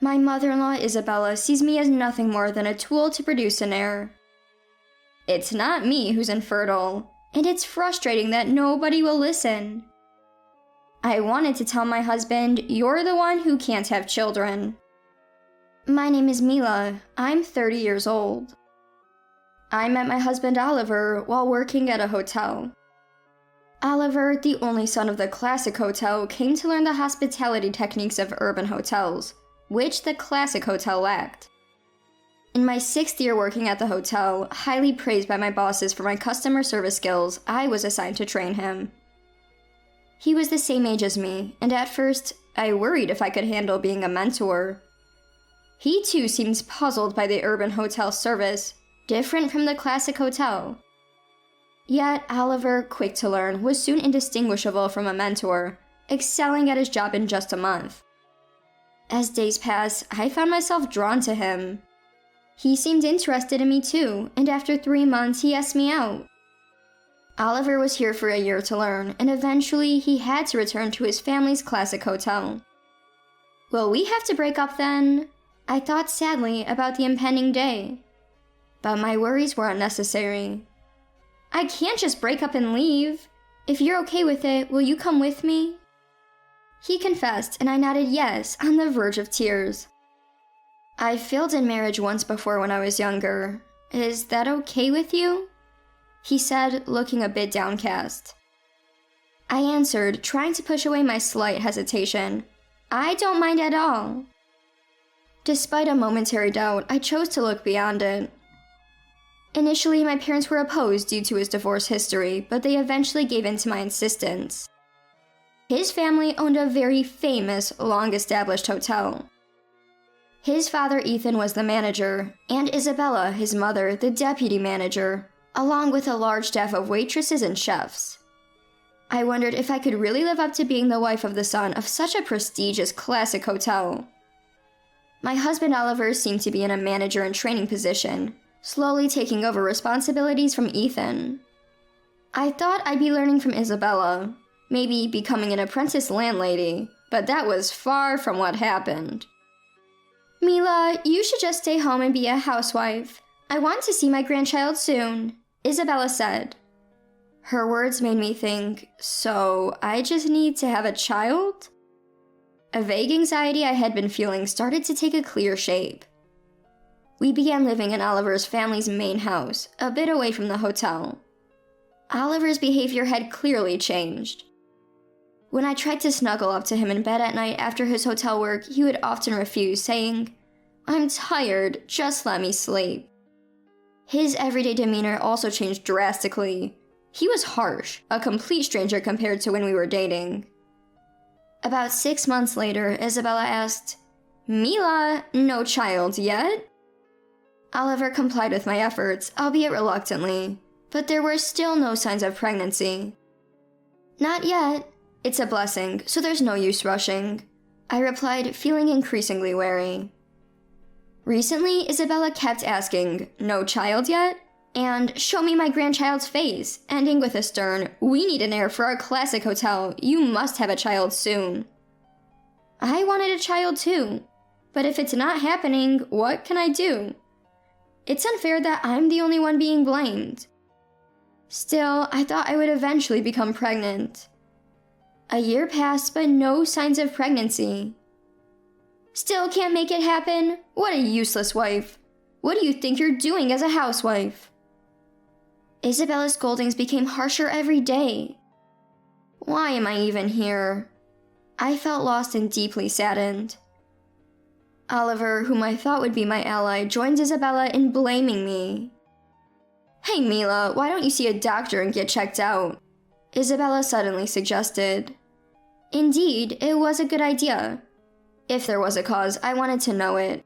My mother-in-law Isabella sees me as nothing more than a tool to produce an heir. It's not me who's infertile, and it's frustrating that nobody will listen. I wanted to tell my husband, "You're the one who can't have children." My name is Mila. I'm 30 years old. I met my husband Oliver while working at a hotel. Oliver, the only son of the classic hotel, came to learn the hospitality techniques of urban hotels, which the classic hotel lacked. In my 6th year working at the hotel, highly praised by my bosses for my customer service skills, I was assigned to train him. He was the same age as me, and at first, I worried if I could handle being a mentor. He too seems puzzled by the urban hotel service, different from the classic hotel. Yet Oliver, quick to learn, was soon indistinguishable from a mentor, excelling at his job in just a month. As days passed, I found myself drawn to him. He seemed interested in me too, and after 3 months, he asked me out. Oliver was here for a year to learn, and eventually he had to return to his family's classic hotel. Will we have to break up then? I thought sadly about the impending day. But my worries were unnecessary. I can't just break up and leave. If you're okay with it, will you come with me? He confessed, and I nodded yes, on the verge of tears. I failed in marriage once before when I was younger. Is that okay with you? He said, looking a bit downcast. I answered, trying to push away my slight hesitation. I don't mind at all. Despite a momentary doubt, I chose to look beyond it. Initially, my parents were opposed due to his divorce history, but they eventually gave in to my insistence. His family owned a very famous, long-established hotel. His father, Ethan, was the manager, and Isabella, his mother, the deputy manager, along with a large staff of waitresses and chefs. I wondered if I could really live up to being the wife of the son of such a prestigious classic hotel. My husband Oliver seemed to be in a manager and training position, slowly taking over responsibilities from Ethan. I thought I'd be learning from Isabella, maybe becoming an apprentice landlady, but that was far from what happened. Mila, you should just stay home and be a housewife. I want to see my grandchild soon, Isabella said. Her words made me think, so I just need to have a child? A vague anxiety I had been feeling started to take a clear shape. We began living in Oliver's family's main house, a bit away from the hotel. Oliver's behavior had clearly changed. When I tried to snuggle up to him in bed at night after his hotel work, he would often refuse, saying, "I'm tired, just let me sleep." His everyday demeanor also changed drastically. He was harsh, a complete stranger compared to when we were dating. About 6 months later, Isabella asked, "Mila, no child yet?" Oliver complied with my efforts, albeit reluctantly, but there were still no signs of pregnancy. "Not yet. It's a blessing, so there's no use rushing," I replied, feeling increasingly wary. Recently, Isabella kept asking, "No child yet?" and "Show me my grandchild's face," ending with a stern, "We need an heir for our classic hotel. You must have a child soon." I wanted a child too, but if it's not happening, what can I do? It's unfair that I'm the only one being blamed. Still, I thought I would eventually become pregnant. A year passed, but no signs of pregnancy. Still can't make it happen? What a useless wife. What do you think you're doing as a housewife? Isabella's scoldings became harsher every day. Why am I even here? I felt lost and deeply saddened. Oliver, whom I thought would be my ally, joins Isabella in blaming me. "Hey Mila, why don't you see a doctor and get checked out?" Isabella suddenly suggested. Indeed, it was a good idea. If there was a cause, I wanted to know it.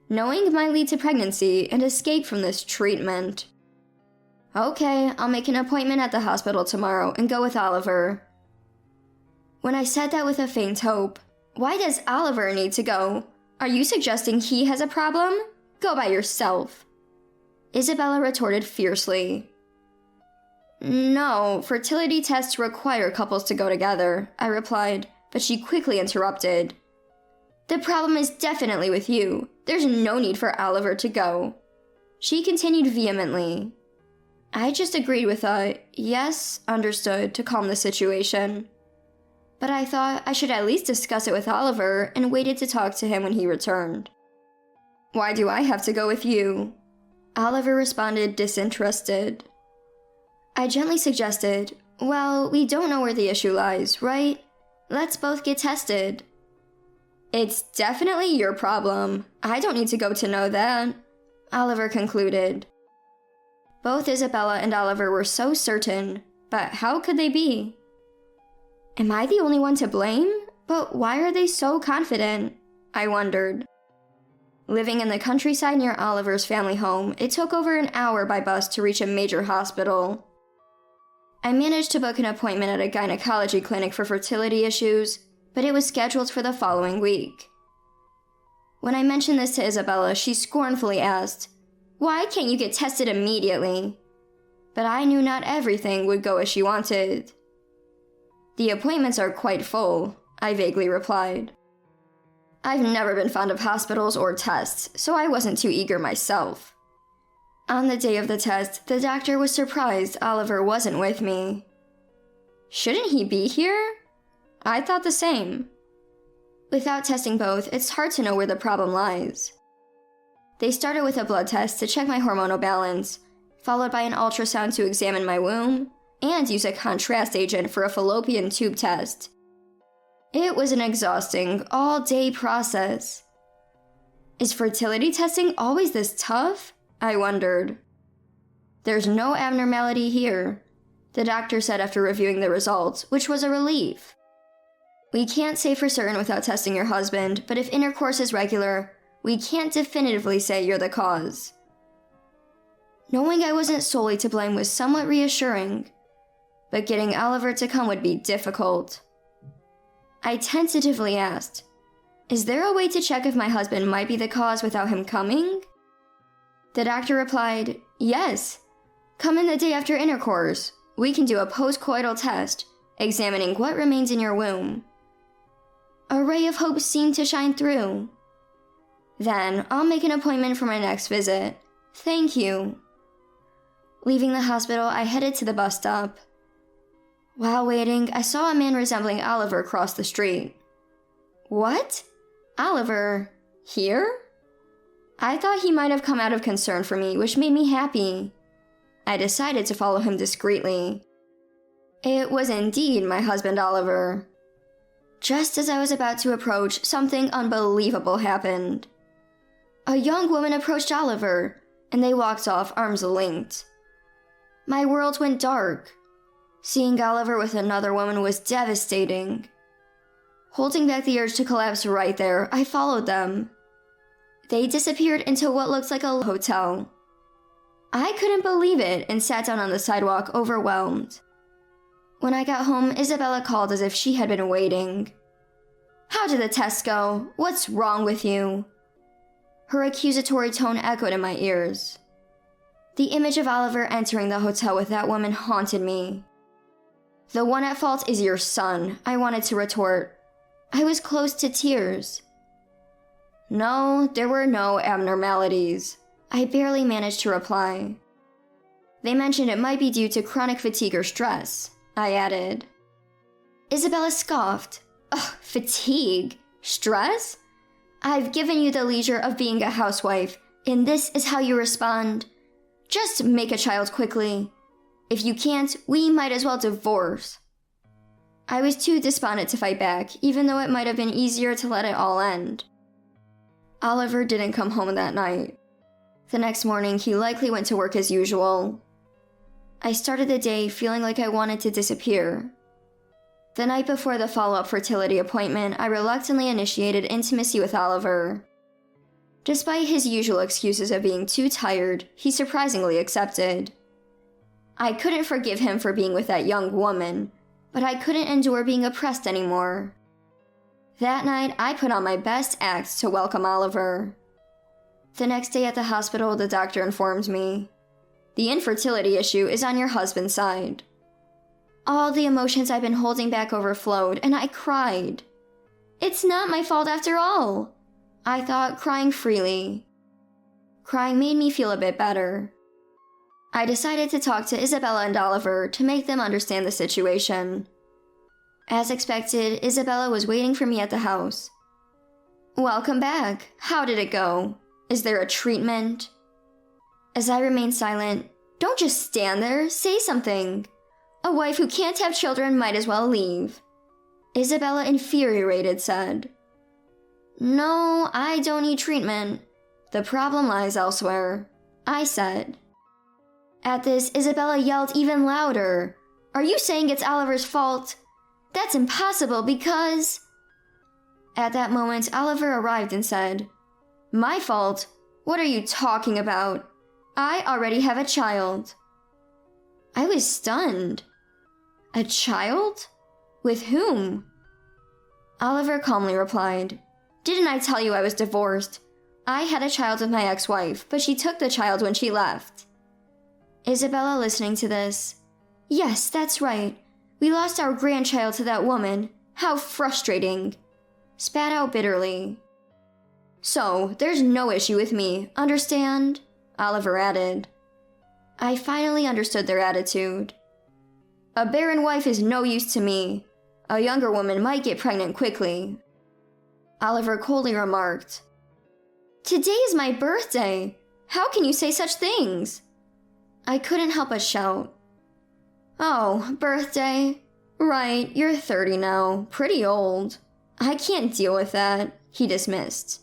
Knowing might lead to pregnancy and escape from this treatment. Okay, I'll make an appointment at the hospital tomorrow and go with Oliver. When I said that with a faint hope, "Why does Oliver need to go? Are you suggesting he has a problem? Go by yourself." Isabella retorted fiercely. "No, fertility tests require couples to go together," I replied, but she quickly interrupted. "The problem is definitely with you. There's no need for Oliver to go." She continued vehemently. I just agreed with a "yes, understood" to calm the situation. But I thought I should at least discuss it with Oliver and waited to talk to him when he returned. "Why do I have to go with you?" Oliver responded disinterested. I gently suggested, "Well, we don't know where the issue lies, right? Let's both get tested." "It's definitely your problem. I don't need to go to know that," Oliver concluded. Both Isabella and Oliver were so certain, but how could they be? Am I the only one to blame? But why are they so confident? I wondered. Living in the countryside near Oliver's family home, it took over an hour by bus to reach a major hospital. I managed to book an appointment at a gynecology clinic for fertility issues, but it was scheduled for the following week. When I mentioned this to Isabella, she scornfully asked, "Why can't you get tested immediately?" But I knew not everything would go as she wanted. "The appointments are quite full," I vaguely replied. I've never been fond of hospitals or tests, so I wasn't too eager myself. On the day of the test, the doctor was surprised Oliver wasn't with me. Shouldn't he be here? I thought the same. Without testing both, it's hard to know where the problem lies. They started with a blood test to check my hormonal balance, followed by an ultrasound to examine my womb, and use a contrast agent for a fallopian tube test. It was an exhausting, all-day process. Is fertility testing always this tough? I wondered. There's no abnormality here, the doctor said after reviewing the results, which was a relief. We can't say for certain without testing your husband, but if intercourse is regular, we can't definitively say you're the cause. Knowing I wasn't solely to blame was somewhat reassuring, but getting Oliver to come would be difficult. I tentatively asked, "Is there a way to check if my husband might be the cause without him coming?" The doctor replied, "Yes. Come in the day after intercourse. We can do a postcoital test, examining what remains in your womb." A ray of hope seemed to shine through. "Then I'll make an appointment for my next visit. Thank you." Leaving the hospital, I headed to the bus stop. While waiting, I saw a man resembling Oliver cross the street. What? Oliver? Here? I thought he might have come out of concern for me, which made me happy. I decided to follow him discreetly. It was indeed my husband Oliver. Just as I was about to approach, something unbelievable happened. A young woman approached Oliver, and they walked off arms linked. My world went dark. Seeing Oliver with another woman was devastating. Holding back the urge to collapse right there, I followed them. They disappeared into what looked like a hotel. I couldn't believe it and sat down on the sidewalk, overwhelmed. When I got home, Isabella called as if she had been waiting. "How did the test go? What's wrong with you?" Her accusatory tone echoed in my ears. The image of Oliver entering the hotel with that woman haunted me. "The one at fault is your son," I wanted to retort. I was close to tears. No, there were no abnormalities. I barely managed to reply. They mentioned it might be due to chronic fatigue or stress, I added. Isabella scoffed. Ugh, fatigue? Stress? I've given you the leisure of being a housewife, and this is how you respond. Just make a child quickly. If you can't, we might as well divorce. I was too despondent to fight back, even though it might have been easier to let it all end. Oliver didn't come home that night. The next morning, he likely went to work as usual. I started the day feeling like I wanted to disappear. The night before the follow-up fertility appointment, I reluctantly initiated intimacy with Oliver. Despite his usual excuses of being too tired, he surprisingly accepted. I couldn't forgive him for being with that young woman, but I couldn't endure being oppressed anymore. That night, I put on my best act to welcome Oliver. The next day at the hospital, the doctor informed me, "The infertility issue is on your husband's side." All the emotions I've been holding back overflowed, and I cried. It's not my fault after all, I thought, crying freely. Crying made me feel a bit better. I decided to talk to Isabella and Oliver to make them understand the situation. As expected, Isabella was waiting for me at the house. "Welcome back. How did it go? Is there a treatment?" As I remained silent, "Don't just stand there, say something. A wife who can't have children might as well leave." Isabella, infuriated, said, "No, I don't need treatment. The problem lies elsewhere," I said. At this, Isabella yelled even louder. "Are you saying it's Oliver's fault? That's impossible because..." At that moment, Oliver arrived and said, "My fault? What are you talking about? I already have a child." I was stunned. A child? With whom? Oliver calmly replied, "Didn't I tell you I was divorced? I had a child with my ex-wife, but she took the child when she left." Isabella, listening to this, "Yes, that's right. We lost our grandchild to that woman. How frustrating," spat out bitterly. "So, there's no issue with me, understand?" Oliver added. I finally understood their attitude. A barren wife is no use to me. A younger woman might get pregnant quickly. Oliver coldly remarked, "Today is my birthday. How can you say such things?" I couldn't help but shout. "Oh, birthday? Right, you're 30 now. Pretty old. I can't deal with that," he dismissed.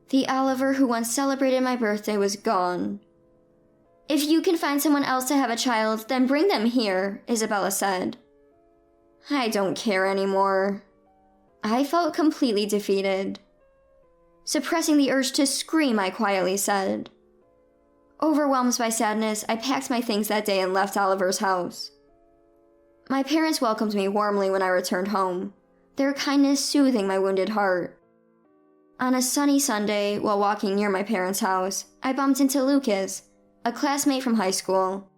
The Oliver who once celebrated my birthday was gone. "If you can find someone else to have a child, then bring them here," Isabella said. I don't care anymore. I felt completely defeated. Suppressing the urge to scream, I quietly said. Overwhelmed by sadness, I packed my things that day and left Oliver's house. My parents welcomed me warmly when I returned home, their kindness soothing my wounded heart. On a sunny Sunday, while walking near my parents' house, I bumped into Lucas, a classmate from high school.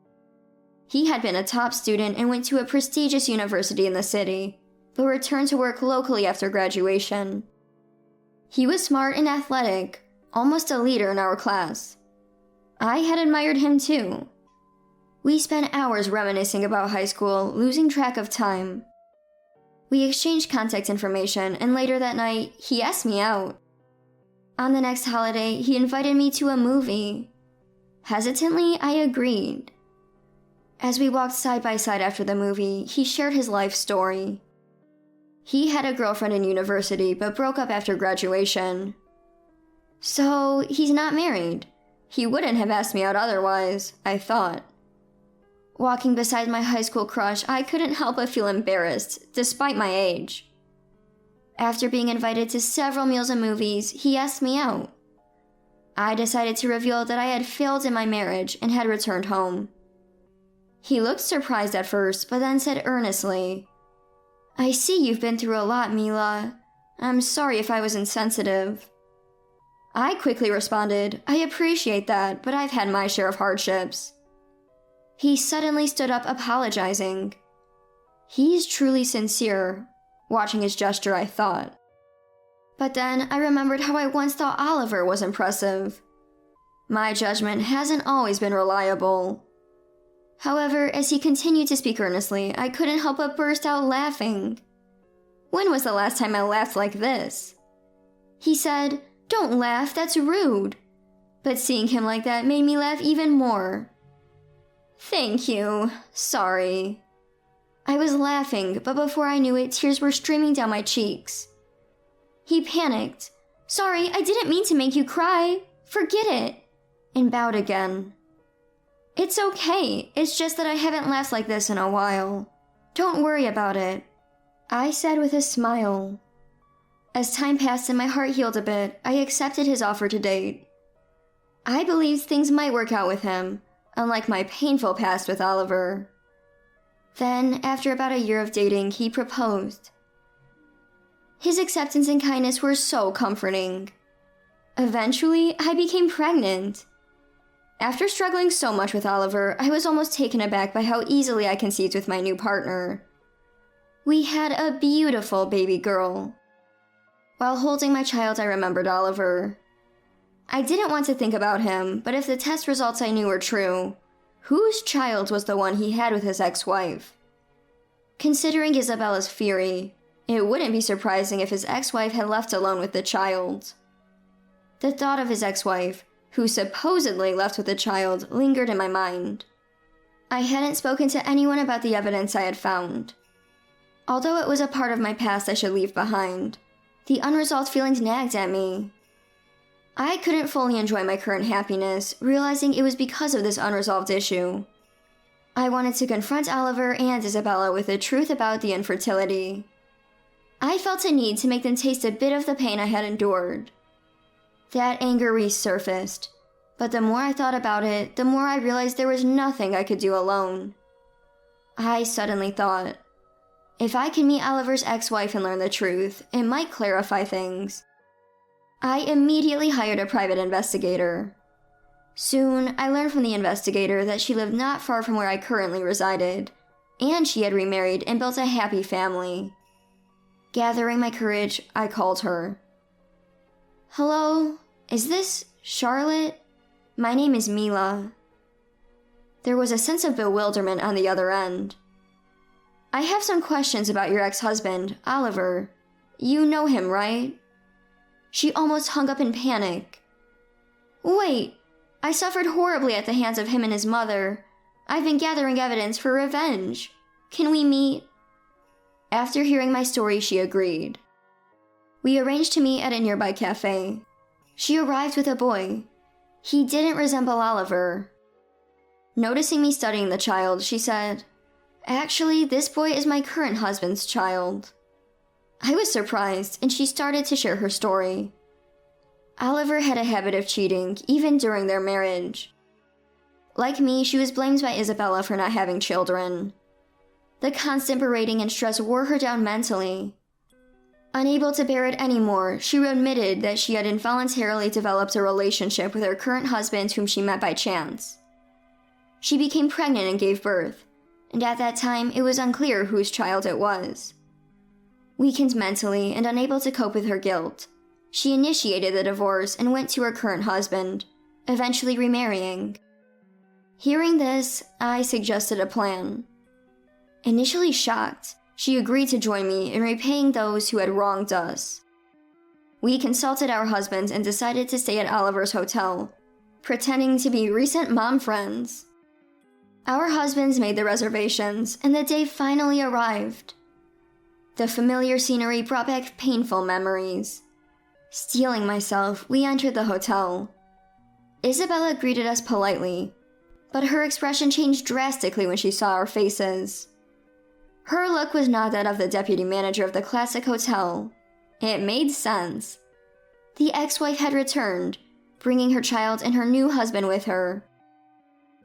He had been a top student and went to a prestigious university in the city, but returned to work locally after graduation. He was smart and athletic, almost a leader in our class. I had admired him too. We spent hours reminiscing about high school, losing track of time. We exchanged contact information, and later that night, he asked me out. On the next holiday, he invited me to a movie. Hesitantly, I agreed. As we walked side by side after the movie, he shared his life story. He had a girlfriend in university, but broke up after graduation. So, he's not married. He wouldn't have asked me out otherwise, I thought. Walking beside my high school crush, I couldn't help but feel embarrassed, despite my age. After being invited to several meals and movies, he asked me out. I decided to reveal that I had failed in my marriage and had returned home. He looked surprised at first, but then said earnestly, "I see you've been through a lot, Mila. I'm sorry if I was insensitive." I quickly responded, "I appreciate that, but I've had my share of hardships." He suddenly stood up, apologizing. He's truly sincere. Watching his gesture, I thought. But then I remembered how I once thought Oliver was impressive. My judgment hasn't always been reliable. However, as he continued to speak earnestly, I couldn't help but burst out laughing. When was the last time I laughed like this? He said, "Don't laugh, that's rude." But seeing him like that made me laugh even more. "Thank you. Sorry." I was laughing, but before I knew it, tears were streaming down my cheeks. He panicked. "Sorry, I didn't mean to make you cry. Forget it," and bowed again. "It's okay. It's just that I haven't laughed like this in a while. Don't worry about it," I said with a smile. As time passed and my heart healed a bit, I accepted his offer to date. I believed things might work out with him, unlike my painful past with Oliver. Then, after about a year of dating, he proposed. His acceptance and kindness were so comforting. Eventually, I became pregnant. After struggling so much with Oliver, I was almost taken aback by how easily I conceived with my new partner. We had a beautiful baby girl. While holding my child, I remembered Oliver. I didn't want to think about him, but if the test results I knew were true, whose child was the one he had with his ex-wife? Considering Isabella's fury, it wouldn't be surprising if his ex-wife had left alone with the child. The thought of his ex-wife, who supposedly left with the child, lingered in my mind. I hadn't spoken to anyone about the evidence I had found. Although it was a part of my past I should leave behind, the unresolved feelings nagged at me. I couldn't fully enjoy my current happiness, realizing it was because of this unresolved issue. I wanted to confront Oliver and Isabella with the truth about the infertility. I felt a need to make them taste a bit of the pain I had endured. That anger resurfaced, but the more I thought about it, the more I realized there was nothing I could do alone. I suddenly thought, if I can meet Oliver's ex-wife and learn the truth, it might clarify things. I immediately hired a private investigator. Soon, I learned from the investigator that she lived not far from where I currently resided, and she had remarried and built a happy family. Gathering my courage, I called her. "Hello, is this Charlotte? My name is Mila." There was a sense of bewilderment on the other end. "I have some questions about your ex-husband, Oliver. You know him, right?" She almost hung up in panic. "Wait, I suffered horribly at the hands of him and his mother. I've been gathering evidence for revenge. Can we meet?" After hearing my story, she agreed. We arranged to meet at a nearby cafe. She arrived with a boy. He didn't resemble Oliver. Noticing me studying the child, she said, "Actually, this boy is my current husband's child." I was surprised, and she started to share her story. Oliver had a habit of cheating, even during their marriage. Like me, she was blamed by Isabella for not having children. The constant berating and stress wore her down mentally. Unable to bear it anymore, she admitted that she had involuntarily developed a relationship with her current husband whom she met by chance. She became pregnant and gave birth, and at that time it was unclear whose child it was. Weakened mentally and unable to cope with her guilt, she initiated the divorce and went to her current husband, eventually remarrying. Hearing this, I suggested a plan. Initially shocked, she agreed to join me in repaying those who had wronged us. We consulted our husbands and decided to stay at Oliver's hotel, pretending to be recent mom friends. Our husbands made the reservations, and the day finally arrived. The familiar scenery brought back painful memories. Steeling myself, we entered the hotel. Isabella greeted us politely, but her expression changed drastically when she saw our faces. Her look was not that of the deputy manager of the classic hotel. It made sense. The ex-wife had returned, bringing her child and her new husband with her.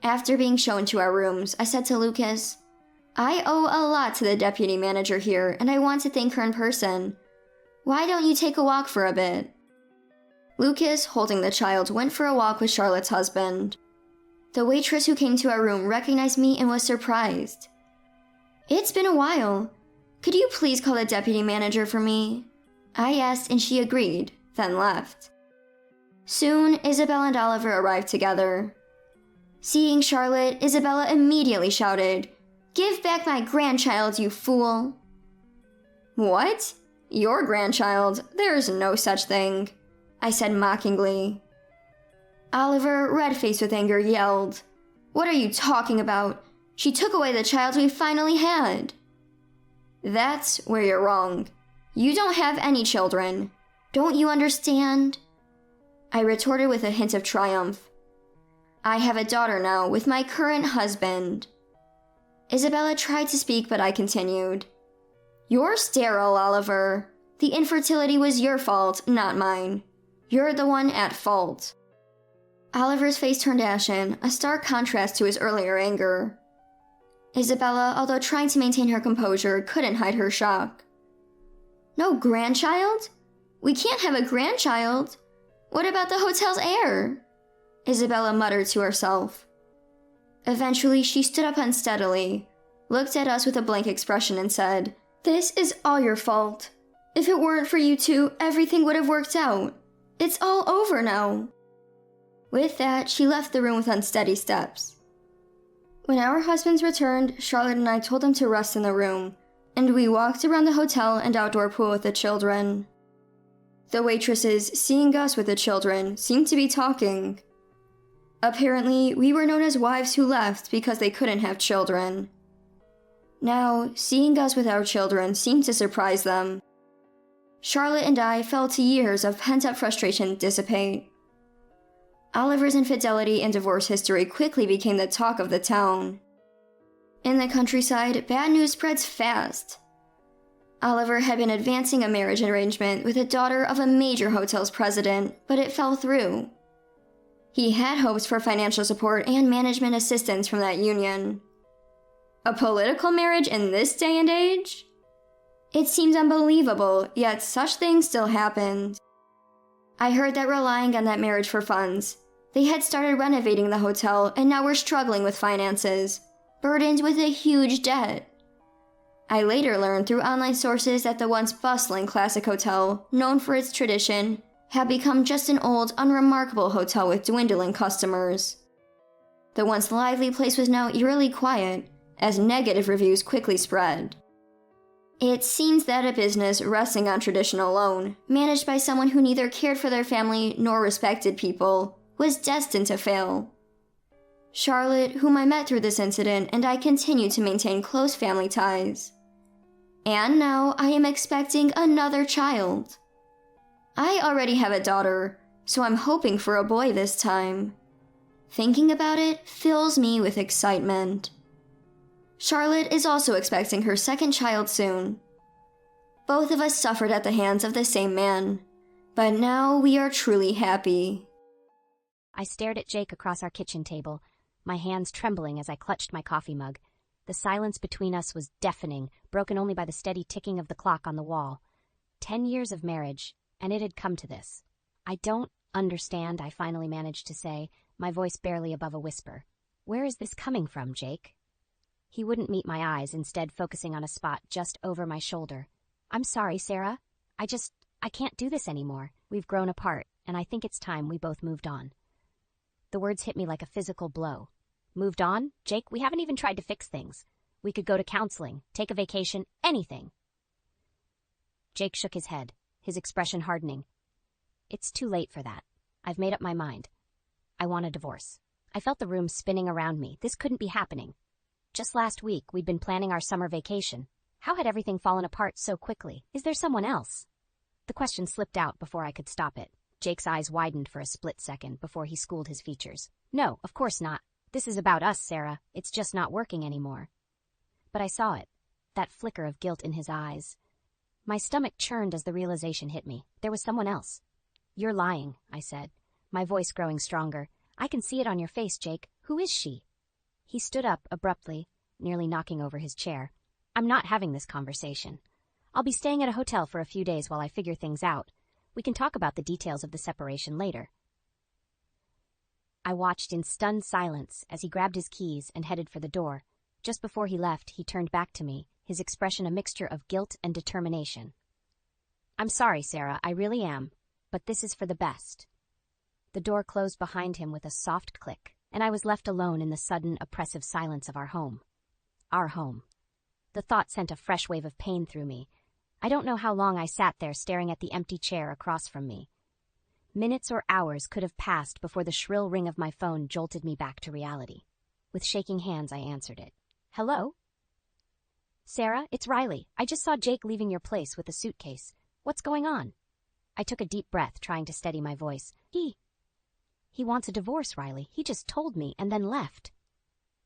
After being shown to our rooms, I said to Lucas, "I owe a lot to the deputy manager here, and I want to thank her in person. Why don't you take a walk for a bit?" Lucas, holding the child, went for a walk with Charlotte's husband. The waitress who came to our room recognized me and was surprised. "It's been a while. Could you please call the deputy manager for me?" I asked, and she agreed, then left. Soon, Isabel and Oliver arrived together. Seeing Charlotte, Isabella immediately shouted, "Give back my grandchild, you fool!" "What? Your grandchild? There's no such thing," I said mockingly. Oliver, red-faced with anger, yelled, "What are you talking about? She took away the child we finally had." "That's where you're wrong. You don't have any children. Don't you understand?" I retorted with a hint of triumph. "I have a daughter now with my current husband." Isabella tried to speak, but I continued. "You're sterile, Oliver. The infertility was your fault, not mine. You're the one at fault." Oliver's face turned ashen, a stark contrast to his earlier anger. Isabella, although trying to maintain her composure, couldn't hide her shock. "No grandchild? We can't have a grandchild. What about the hotel's heir?" Isabella muttered to herself. Eventually, she stood up unsteadily, looked at us with a blank expression, and said, "This is all your fault. If it weren't for you two, everything would have worked out. It's all over now." With that, she left the room with unsteady steps. When our husbands returned, Charlotte and I told them to rest in the room, and we walked around the hotel and outdoor pool with the children. The waitresses, seeing us with the children, seemed to be talking. Apparently, we were known as wives who left because they couldn't have children. Now, seeing us with our children seemed to surprise them. Charlotte and I felt years of pent-up frustration dissipate. Oliver's infidelity and divorce history quickly became the talk of the town. In the countryside, bad news spreads fast. Oliver had been advancing a marriage arrangement with a daughter of a major hotel's president, but it fell through. He had hopes for financial support and management assistance from that union. A political marriage in this day and age? It seems unbelievable, yet such things still happened. I heard that relying on that marriage for funds, they had started renovating the hotel and now were struggling with finances, burdened with a huge debt. I later learned through online sources that the once bustling classic hotel, known for its tradition, had become just an old, unremarkable hotel with dwindling customers. The once lively place was now eerily quiet, as negative reviews quickly spread. It seems that a business resting on tradition alone, managed by someone who neither cared for their family nor respected people, was destined to fail. Charlotte, whom I met through this incident, and I continue to maintain close family ties. And now I am expecting another child. I already have a daughter, so I'm hoping for a boy this time. Thinking about it fills me with excitement. Charlotte is also expecting her second child soon. Both of us suffered at the hands of the same man, but now we are truly happy. I stared at Jake across our kitchen table, my hands trembling as I clutched my coffee mug. The silence between us was deafening, broken only by the steady ticking of the clock on the wall. 10 years of marriage, and it had come to this. I don't understand, I finally managed to say, my voice barely above a whisper. Where is this coming from, Jake? He wouldn't meet my eyes, instead focusing on a spot just over my shoulder. I'm sorry, Sarah. I can't do this anymore. We've grown apart, and I think it's time we both moved on. The words hit me like a physical blow. Moved on? Jake, we haven't even tried to fix things. We could go to counseling, take a vacation, anything. Jake shook his head, his expression hardening. It's too late for that. I've made up my mind. I want a divorce. I felt the room spinning around me. This couldn't be happening. Just last week, we'd been planning our summer vacation. How had everything fallen apart so quickly? Is there someone else? The question slipped out before I could stop it. Jake's eyes widened for a split second before he schooled his features. No, of course not. This is about us, Sarah. It's just not working anymore. But I saw it, that flicker of guilt in his eyes. My stomach churned as the realization hit me. There was someone else. You're lying, I said, my voice growing stronger. I can see it on your face, Jake. Who is she? He stood up abruptly, nearly knocking over his chair. I'm not having this conversation. I'll be staying at a hotel for a few days while I figure things out. We can talk about the details of the separation later. I watched in stunned silence as he grabbed his keys and headed for the door. Just before he left, he turned back to me, his expression a mixture of guilt and determination. I'm sorry, Sarah, I really am, but this is for the best. The door closed behind him with a soft click, and I was left alone in the sudden, oppressive silence of our home. Our home. The thought sent a fresh wave of pain through me. I don't know how long I sat there staring at the empty chair across from me. Minutes or hours could have passed before the shrill ring of my phone jolted me back to reality. With shaking hands, I answered it. Hello? Sarah, it's Riley. I just saw Jake leaving your place with a suitcase. What's going on? I took a deep breath, trying to steady my voice. He wants a divorce, Riley. He just told me and then left.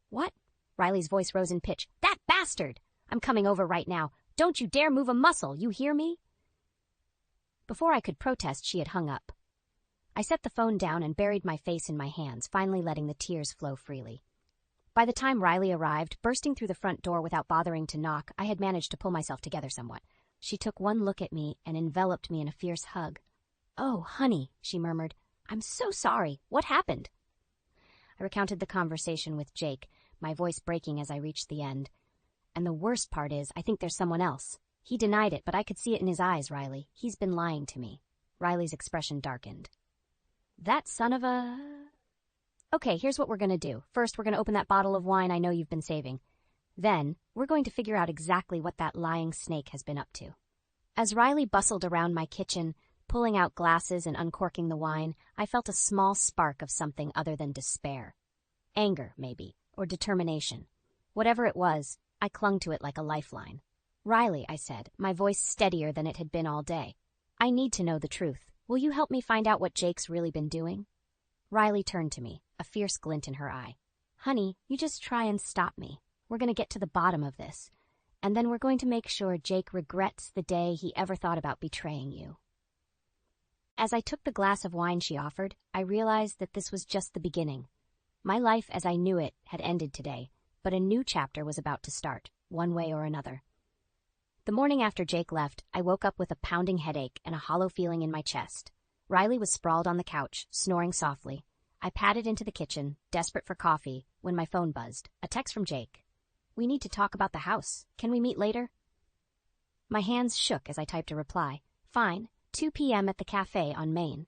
What? Riley's voice rose in pitch. That bastard! I'm coming over right now. Don't you dare move a muscle, you hear me? Before I could protest, she had hung up. I set the phone down and buried my face in my hands, finally letting the tears flow freely. By the time Riley arrived, bursting through the front door without bothering to knock, I had managed to pull myself together somewhat. She took one look at me and enveloped me in a fierce hug. Oh, honey, she murmured. I'm so sorry. What happened? I recounted the conversation with Jake, my voice breaking as I reached the end. And the worst part is, I think there's someone else. He denied it, but I could see it in his eyes, Riley. He's been lying to me. Riley's expression darkened. That son of a... Okay, here's what we're going to do. First, we're going to open that bottle of wine I know you've been saving. Then, we're going to figure out exactly what that lying snake has been up to. As Riley bustled around my kitchen, pulling out glasses and uncorking the wine, I felt a small spark of something other than despair. Anger, maybe, or determination. Whatever it was, I clung to it like a lifeline. Riley, I said, my voice steadier than it had been all day. I need to know the truth. Will you help me find out what Jake's really been doing? Riley turned to me, a fierce glint in her eye. Honey, you just try and stop me. We're going to get to the bottom of this. And then we're going to make sure Jake regrets the day he ever thought about betraying you. As I took the glass of wine she offered, I realized that this was just the beginning. My life as I knew it had ended today, but a new chapter was about to start, one way or another. The morning after Jake left, I woke up with a pounding headache and a hollow feeling in my chest. Riley was sprawled on the couch, snoring softly. I padded into the kitchen, desperate for coffee, when my phone buzzed. A text from Jake. "We need to talk about the house. Can we meet later?" My hands shook as I typed a reply. "Fine, 2 p.m. at the cafe on Main."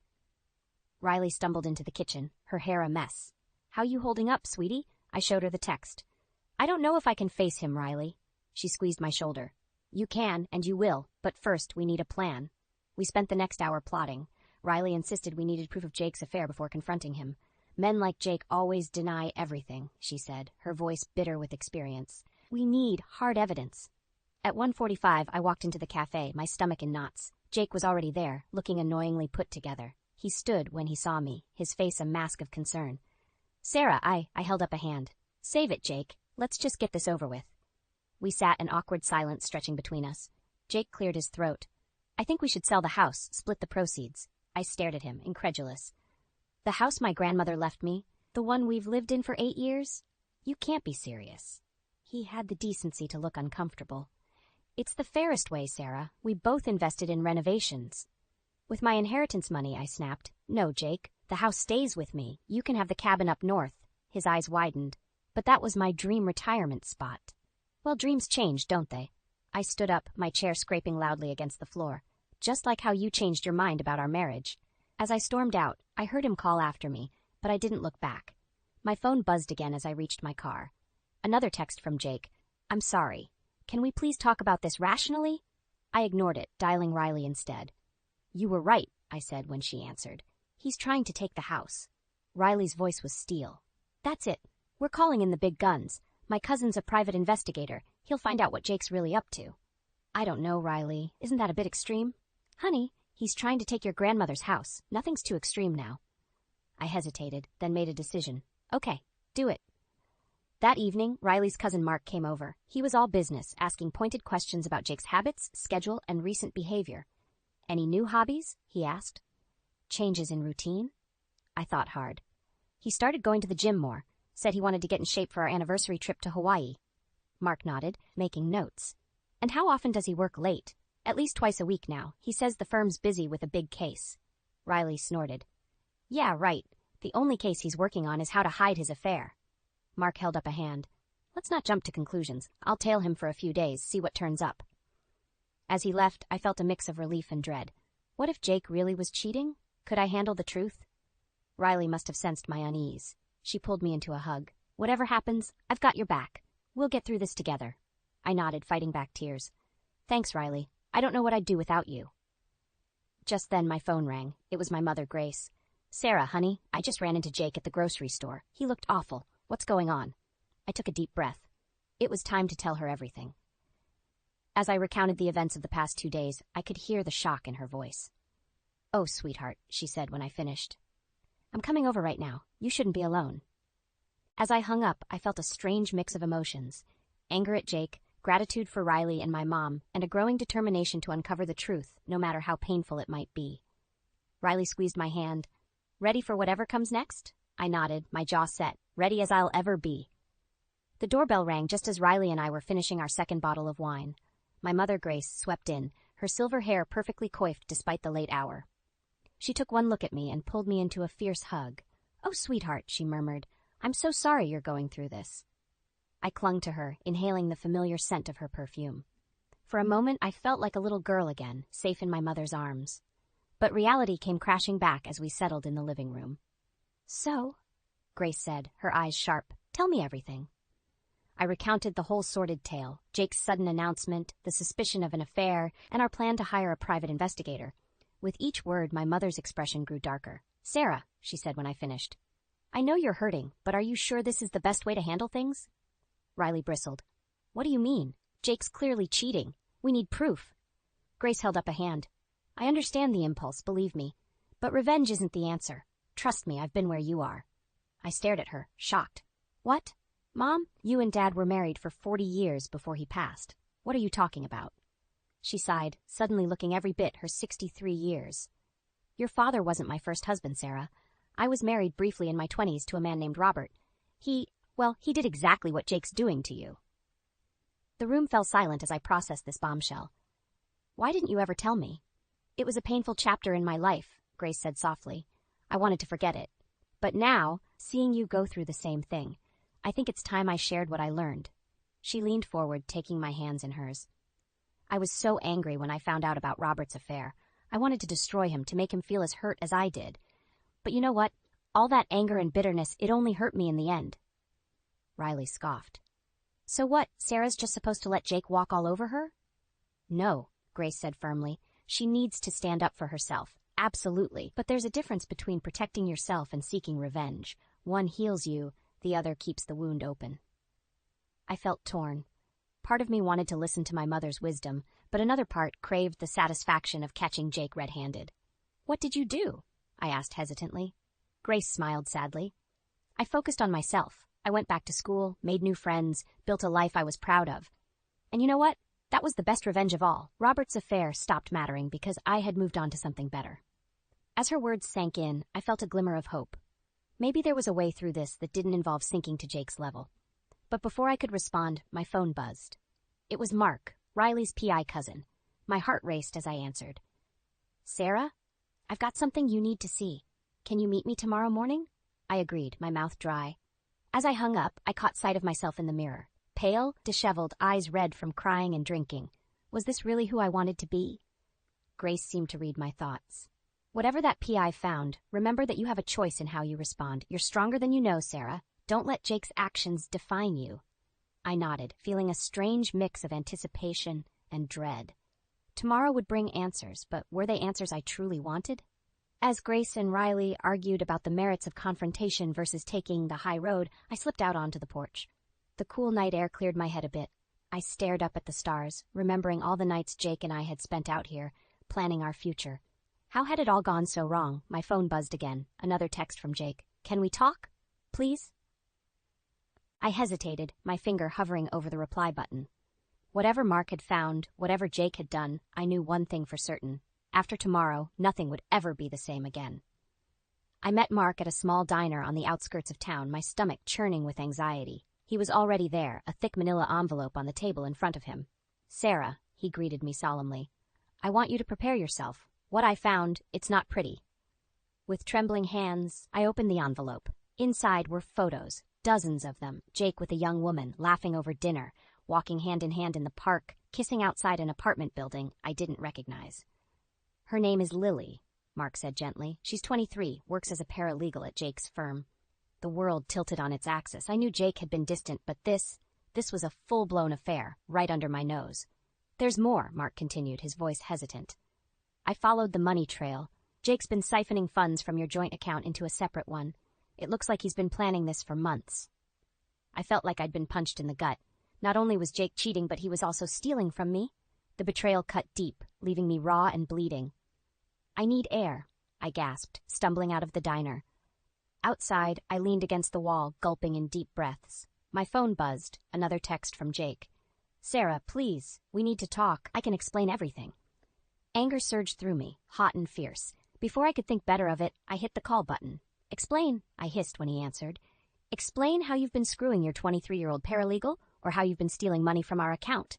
Riley stumbled into the kitchen, her hair a mess. "How you holding up, sweetie?" I showed her the text. "I don't know if I can face him, Riley." She squeezed my shoulder. "You can, and you will, but first we need a plan." We spent the next hour plotting. Riley insisted we needed proof of Jake's affair before confronting him. "Men like Jake always deny everything," she said, her voice bitter with experience. "We need hard evidence." At 1:45, I walked into the cafe, my stomach in knots. Jake was already there, looking annoyingly put together. He stood when he saw me, his face a mask of concern. "Sarah," I held up a hand. "Save it, Jake. Let's just get this over with." We sat, an awkward silence stretching between us. Jake cleared his throat. "I think we should sell the house, split the proceeds." I stared at him, incredulous. "The house my grandmother left me? The one we've lived in for 8 years? You can't be serious." He had the decency to look uncomfortable. "It's the fairest way, Sarah. We both invested in renovations." "With my inheritance money," I snapped. "No, Jake. The house stays with me. You can have the cabin up north." His eyes widened. "But that was my dream retirement spot." "Well, dreams change, don't they?" I stood up, my chair scraping loudly against the floor. "Just like how you changed your mind about our marriage." As I stormed out, I heard him call after me, but I didn't look back. My phone buzzed again as I reached my car. Another text from Jake. "I'm sorry. Can we please talk about this rationally?" I ignored it, dialing Riley instead. "You were right," I said when she answered. "He's trying to take the house." Riley's voice was steel. "That's it. We're calling in the big guns. My cousin's a private investigator. He'll find out what Jake's really up to." "I don't know, Riley. Isn't that a bit extreme?" "Honey, he's trying to take your grandmother's house. Nothing's too extreme now." I hesitated, then made a decision. "Okay, do it." That evening, Riley's cousin Mark came over. He was all business, asking pointed questions about Jake's habits, schedule, and recent behavior. "Any new hobbies?" he asked. "Changes in routine?" I thought hard. "He started going to the gym more. Said he wanted to get in shape for our anniversary trip to Hawaii." Mark nodded, making notes. "And how often does he work late?" "At least twice a week now. He says the firm's busy with a big case." Riley snorted. "Yeah, right. The only case he's working on is how to hide his affair." Mark held up a hand. "Let's not jump to conclusions. I'll tail him for a few days, see what turns up." As he left, I felt a mix of relief and dread. What if Jake really was cheating? Could I handle the truth? Riley must have sensed my unease. She pulled me into a hug. "Whatever happens, I've got your back. We'll get through this together." I nodded, fighting back tears. "Thanks, Riley. I don't know what I'd do without you." Just then my phone rang. It was my mother, Grace. "Sarah, honey, I just ran into Jake at the grocery store. He looked awful. What's going on?" I took a deep breath. It was time to tell her everything. As I recounted the events of the past 2 days, I could hear the shock in her voice. "Oh, sweetheart," she said when I finished. "I'm coming over right now. You shouldn't be alone." As I hung up, I felt a strange mix of emotions. Anger at Jake, gratitude for Riley and my mom, and a growing determination to uncover the truth, no matter how painful it might be. Riley squeezed my hand. "Ready for whatever comes next?" I nodded, my jaw set, ready as I'll ever be. The doorbell rang just as Riley and I were finishing our second bottle of wine. My mother, Grace, swept in, her silver hair perfectly coiffed despite the late hour. She took one look at me and pulled me into a fierce hug. "Oh, sweetheart," she murmured. "I'm so sorry you're going through this." I clung to her, inhaling the familiar scent of her perfume. For a moment, I felt like a little girl again, safe in my mother's arms. But reality came crashing back as we settled in the living room. "So," Grace said, her eyes sharp, "tell me everything." I recounted the whole sordid tale, Jake's sudden announcement, the suspicion of an affair, and our plan to hire a private investigator. With each word, my mother's expression grew darker. "Sarah," she said when I finished, "I know you're hurting, but are you sure this is the best way to handle things?" Riley bristled. "What do you mean? Jake's clearly cheating. We need proof." Grace held up a hand. "I understand the impulse, believe me. But revenge isn't the answer. Trust me, I've been where you are." I stared at her, shocked. "What? Mom, you and Dad were married for 40 years before he passed. What are you talking about?" She sighed, suddenly looking every bit her 63 years. "Your father wasn't my first husband, Sarah. I was married briefly in my 20s to a man named Robert. He..." Well, he did exactly what Jake's doing to you. The room fell silent as I processed this bombshell. Why didn't you ever tell me? It was a painful chapter in my life, Grace said softly. I wanted to forget it. But now, seeing you go through the same thing, I think it's time I shared what I learned. She leaned forward, taking my hands in hers. I was so angry when I found out about Robert's affair. I wanted to destroy him, to make him feel as hurt as I did. But you know what? All that anger and bitterness, it only hurt me in the end. Riley scoffed. So what, Sarah's just supposed to let Jake walk all over her? No, Grace said firmly. She needs to stand up for herself. Absolutely. But there's a difference between protecting yourself and seeking revenge. One heals you, the other keeps the wound open. I felt torn. Part of me wanted to listen to my mother's wisdom, but another part craved the satisfaction of catching Jake red-handed. What did you do? I asked hesitantly. Grace smiled sadly. I focused on myself. I went back to school, made new friends, built a life I was proud of. And you know what? That was the best revenge of all. Robert's affair stopped mattering because I had moved on to something better. As her words sank in, I felt a glimmer of hope. Maybe there was a way through this that didn't involve sinking to Jake's level. But before I could respond, my phone buzzed. It was Mark, Riley's PI cousin. My heart raced as I answered. Sarah? I've got something you need to see. Can you meet me tomorrow morning? I agreed, my mouth dry. As I hung up, I caught sight of myself in the mirror. Pale, disheveled, eyes red from crying and drinking. Was this really who I wanted to be? Grace seemed to read my thoughts. Whatever that PI found, remember that you have a choice in how you respond. You're stronger than you know, Sarah. Don't let Jake's actions define you. I nodded, feeling a strange mix of anticipation and dread. Tomorrow would bring answers, but were they answers I truly wanted? As Grace and Riley argued about the merits of confrontation versus taking the high road, I slipped out onto the porch. The cool night air cleared my head a bit. I stared up at the stars, remembering all the nights Jake and I had spent out here, planning our future. How had it all gone so wrong? My phone buzzed again. Another text from Jake. Can we talk? Please? I hesitated, my finger hovering over the reply button. Whatever Mark had found, whatever Jake had done, I knew one thing for certain. After tomorrow, nothing would ever be the same again. I met Mark at a small diner on the outskirts of town, my stomach churning with anxiety. He was already there, a thick manila envelope on the table in front of him. Sarah, he greeted me solemnly, I want you to prepare yourself. What I found, it's not pretty. With trembling hands, I opened the envelope. Inside were photos, dozens of them. Jake with a young woman, laughing over dinner, walking hand in hand in the park, kissing outside an apartment building I didn't recognize. Her name is Lily, Mark said gently. She's 23, works as a paralegal at Jake's firm. The world tilted on its axis. I knew Jake had been distant, but this was a full-blown affair, right under my nose. There's more, Mark continued, his voice hesitant. I followed the money trail. Jake's been siphoning funds from your joint account into a separate one. It looks like he's been planning this for months. I felt like I'd been punched in the gut. Not only was Jake cheating, but he was also stealing from me. The betrayal cut deep, leaving me raw and bleeding. I need air, I gasped, stumbling out of the diner. Outside, I leaned against the wall, gulping in deep breaths. My phone buzzed, another text from Jake. Sarah, please, we need to talk. I can explain everything. Anger surged through me, hot and fierce. Before I could think better of it, I hit the call button. Explain, I hissed when he answered. Explain how you've been screwing your 23-year-old paralegal, or how you've been stealing money from our account.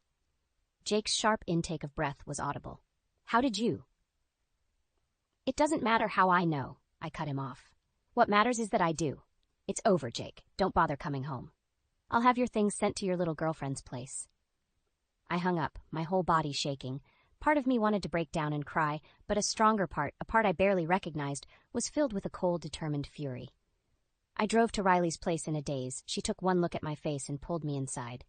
Jake's sharp intake of breath was audible. How did you? It doesn't matter how I know, I cut him off. What matters is that I do. It's over, Jake. Don't bother coming home. I'll have your things sent to your little girlfriend's place. I hung up, my whole body shaking. Part of me wanted to break down and cry, but a stronger part, a part I barely recognized, was filled with a cold, determined fury. I drove to Riley's place in a daze. She took one look at my face and pulled me inside.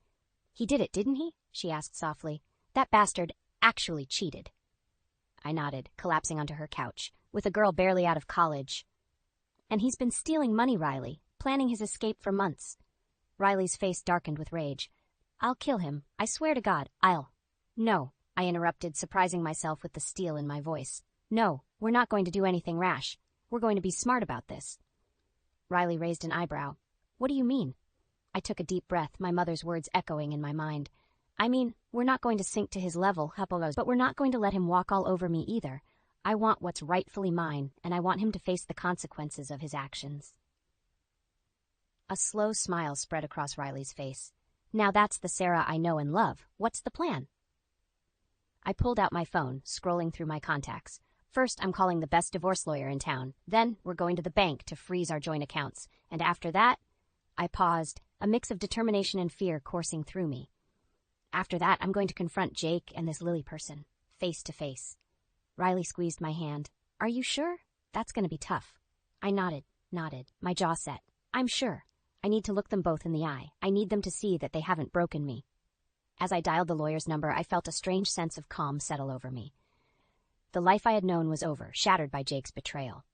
He did it, didn't he? She asked softly. That bastard actually cheated. I nodded, collapsing onto her couch, with a girl barely out of college. And he's been stealing money, Riley, planning his escape for months. Riley's face darkened with rage. I'll kill him. I swear to God, I'll. No, I interrupted, surprising myself with the steel in my voice. No, we're not going to do anything rash. We're going to be smart about this. Riley raised an eyebrow. What do you mean? I took a deep breath, my mother's words echoing in my mind. I mean, we're not going to sink to his level, but we're not going to let him walk all over me either. I want what's rightfully mine, and I want him to face the consequences of his actions. A slow smile spread across Riley's face. Now that's the Sarah I know and love. What's the plan? I pulled out my phone, scrolling through my contacts. First, I'm calling the best divorce lawyer in town. Then, we're going to the bank to freeze our joint accounts. And after that, I paused, a mix of determination and fear coursing through me. After that, I'm going to confront Jake and this Lily person, face to face. Riley squeezed my hand. Are you sure? That's going to be tough. I nodded, my jaw set. I'm sure. I need to look them both in the eye. I need them to see that they haven't broken me. As I dialed the lawyer's number, I felt a strange sense of calm settle over me. The life I had known was over, shattered by Jake's betrayal.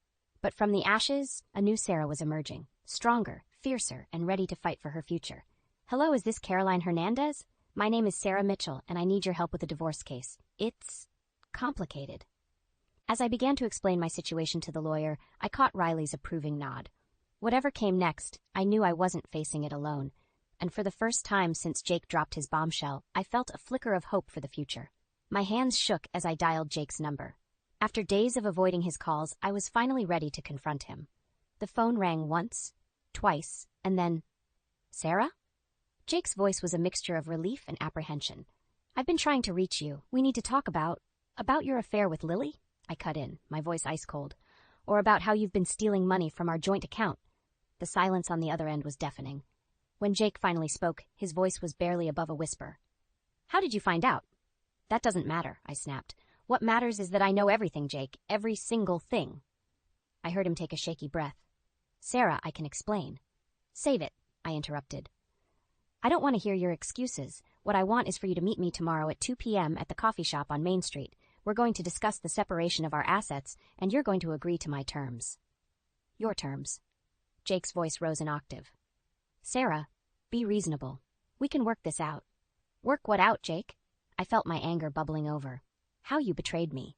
But from the ashes, a new Sarah was emerging, stronger, fiercer, and ready to fight for her future. Hello, is this Caroline Hernandez? My name is Sarah Mitchell, and I need your help with a divorce case. It's complicated. As I began to explain my situation to the lawyer, I caught Riley's approving nod. Whatever came next, I knew I wasn't facing it alone. And for the first time since Jake dropped his bombshell, I felt a flicker of hope for the future. My hands shook as I dialed Jake's number. After days of avoiding his calls, I was finally ready to confront him. The phone rang once, twice, and then, Sarah? Jake's voice was a mixture of relief and apprehension. I've been trying to reach you. We need to talk about your affair with Lily? I cut in, my voice ice cold. Or about how you've been stealing money from our joint account. The silence on the other end was deafening. When Jake finally spoke, his voice was barely above a whisper. How did you find out? That doesn't matter, I snapped. What matters is that I know everything, Jake. Every single thing. I heard him take a shaky breath. Sarah, I can explain. Save it, I interrupted. I don't want to hear your excuses. What I want is for you to meet me tomorrow at 2 p.m. at the coffee shop on Main Street. We're going to discuss the separation of our assets, and you're going to agree to my terms. Your terms. Jake's voice rose an octave. Sarah, be reasonable. We can work this out. Work what out, Jake? I felt my anger bubbling over. How you betrayed me.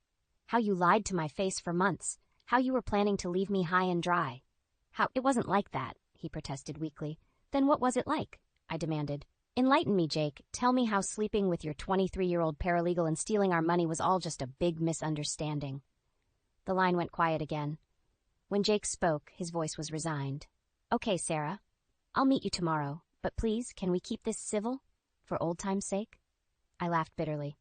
How you lied to my face for months. How you were planning to leave me high and dry. How it wasn't like that, he protested weakly. Then what was it like? I demanded. Enlighten me, Jake. Tell me how sleeping with your 23-year-old paralegal and stealing our money was all just a big misunderstanding. The line went quiet again. When Jake spoke, his voice was resigned. Okay, Sarah. I'll meet you tomorrow, but please, can we keep this civil? For old time's sake? I laughed bitterly.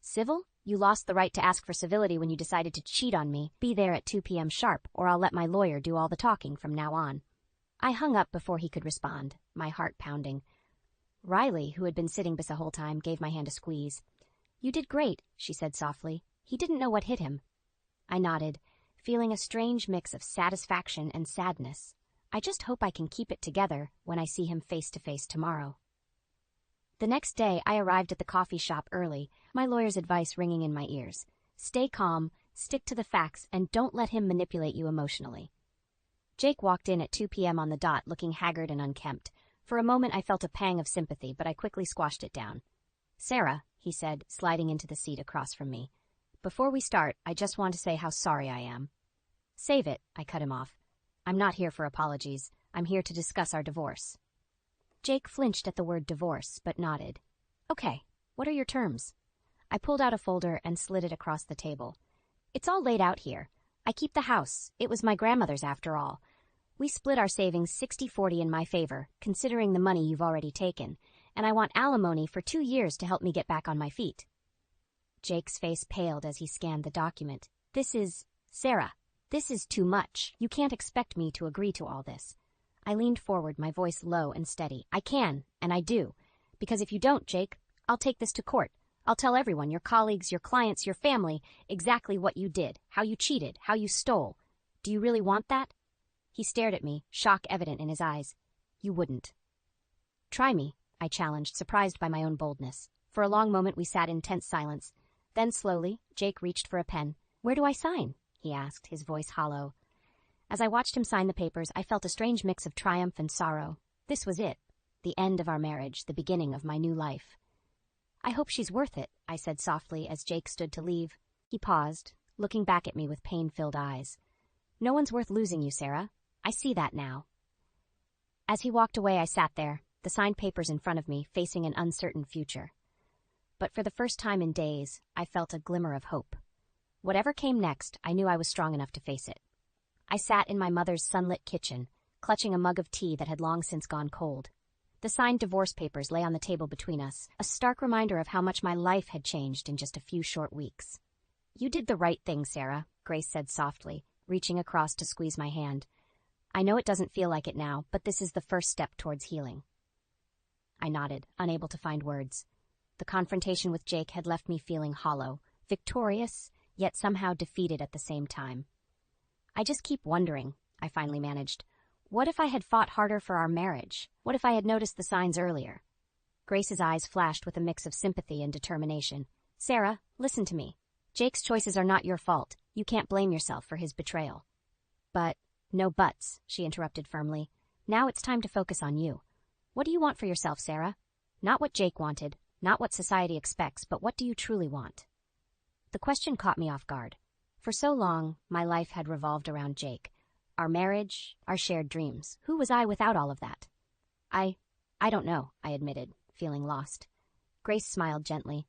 Civil? You lost the right to ask for civility when you decided to cheat on me. Be there at 2 p.m. sharp, or I'll let my lawyer do all the talking from now on. I hung up before he could respond, my heart pounding. Riley, who had been sitting beside the whole time, gave my hand a squeeze. You did great, she said softly. He didn't know what hit him. I nodded, feeling a strange mix of satisfaction and sadness. I just hope I can keep it together when I see him face to face tomorrow. The next day, I arrived at the coffee shop early, my lawyer's advice ringing in my ears. Stay calm, stick to the facts, and don't let him manipulate you emotionally. Jake walked in at 2 p.m. on the dot, looking haggard and unkempt. For a moment, I felt a pang of sympathy, but I quickly squashed it down. Sarah, he said, sliding into the seat across from me. Before we start, I just want to say how sorry I am. Save it, I cut him off. I'm not here for apologies. I'm here to discuss our divorce. Jake flinched at the word divorce, but nodded. Okay, what are your terms? I pulled out a folder and slid it across the table. It's all laid out here. I keep the house. It was my grandmother's after all. We split our savings 60-40 in my favor, considering the money you've already taken, and I want alimony for 2 years to help me get back on my feet. Jake's face paled as he scanned the document. Sarah, this is too much. You can't expect me to agree to all this. I leaned forward, my voice low and steady. I can, and I do. Because if you don't, Jake, I'll take this to court. I'll tell everyone, your colleagues, your clients, your family, exactly what you did, how you cheated, how you stole. Do you really want that? He stared at me, shock evident in his eyes. You wouldn't. Try me, I challenged, surprised by my own boldness. For a long moment we sat in tense silence. Then slowly, Jake reached for a pen. Where do I sign? He asked, his voice hollow. As I watched him sign the papers, I felt a strange mix of triumph and sorrow. This was it. The end of our marriage, the beginning of my new life. I hope she's worth it, I said softly as Jake stood to leave. He paused, looking back at me with pain-filled eyes. No one's worth losing you, Sarah. I see that now. As he walked away, I sat there, the signed papers in front of me, facing an uncertain future. But for the first time in days, I felt a glimmer of hope. Whatever came next, I knew I was strong enough to face it. I sat in my mother's sunlit kitchen, clutching a mug of tea that had long since gone cold. The signed divorce papers lay on the table between us, a stark reminder of how much my life had changed in just a few short weeks. "You did the right thing, Sarah," Grace said softly, reaching across to squeeze my hand. "I know it doesn't feel like it now, but this is the first step towards healing." I nodded, unable to find words. The confrontation with Jake had left me feeling hollow, victorious, yet somehow defeated at the same time. "I just keep wondering," I finally managed. "What if I had fought harder for our marriage? What if I had noticed the signs earlier?" Grace's eyes flashed with a mix of sympathy and determination. "Sarah, listen to me. Jake's choices are not your fault. You can't blame yourself for his betrayal." "But, no buts," she interrupted firmly. "Now it's time to focus on you. What do you want for yourself, Sarah? Not what Jake wanted, not what society expects, but what do you truly want?" The question caught me off guard. For so long, my life had revolved around Jake. Our marriage, our shared dreams. Who was I without all of that? I don't know," I admitted, feeling lost. Grace smiled gently.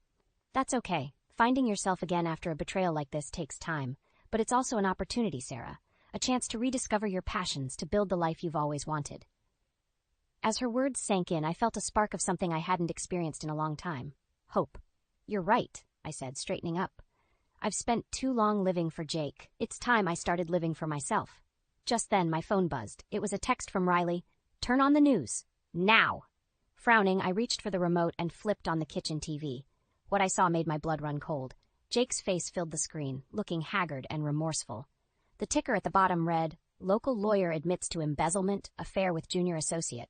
"That's okay. Finding yourself again after a betrayal like this takes time. But it's also an opportunity, Sarah. A chance to rediscover your passions, to build the life you've always wanted." As her words sank in, I felt a spark of something I hadn't experienced in a long time. Hope. "You're right," I said, straightening up. "I've spent too long living for Jake. It's time I started living for myself." Just then, my phone buzzed. It was a text from Riley. "Turn on the news. Now." Frowning, I reached for the remote and flipped on the kitchen TV. What I saw made my blood run cold. Jake's face filled the screen, looking haggard and remorseful. The ticker at the bottom read, "Local lawyer admits to embezzlement, affair with junior associate."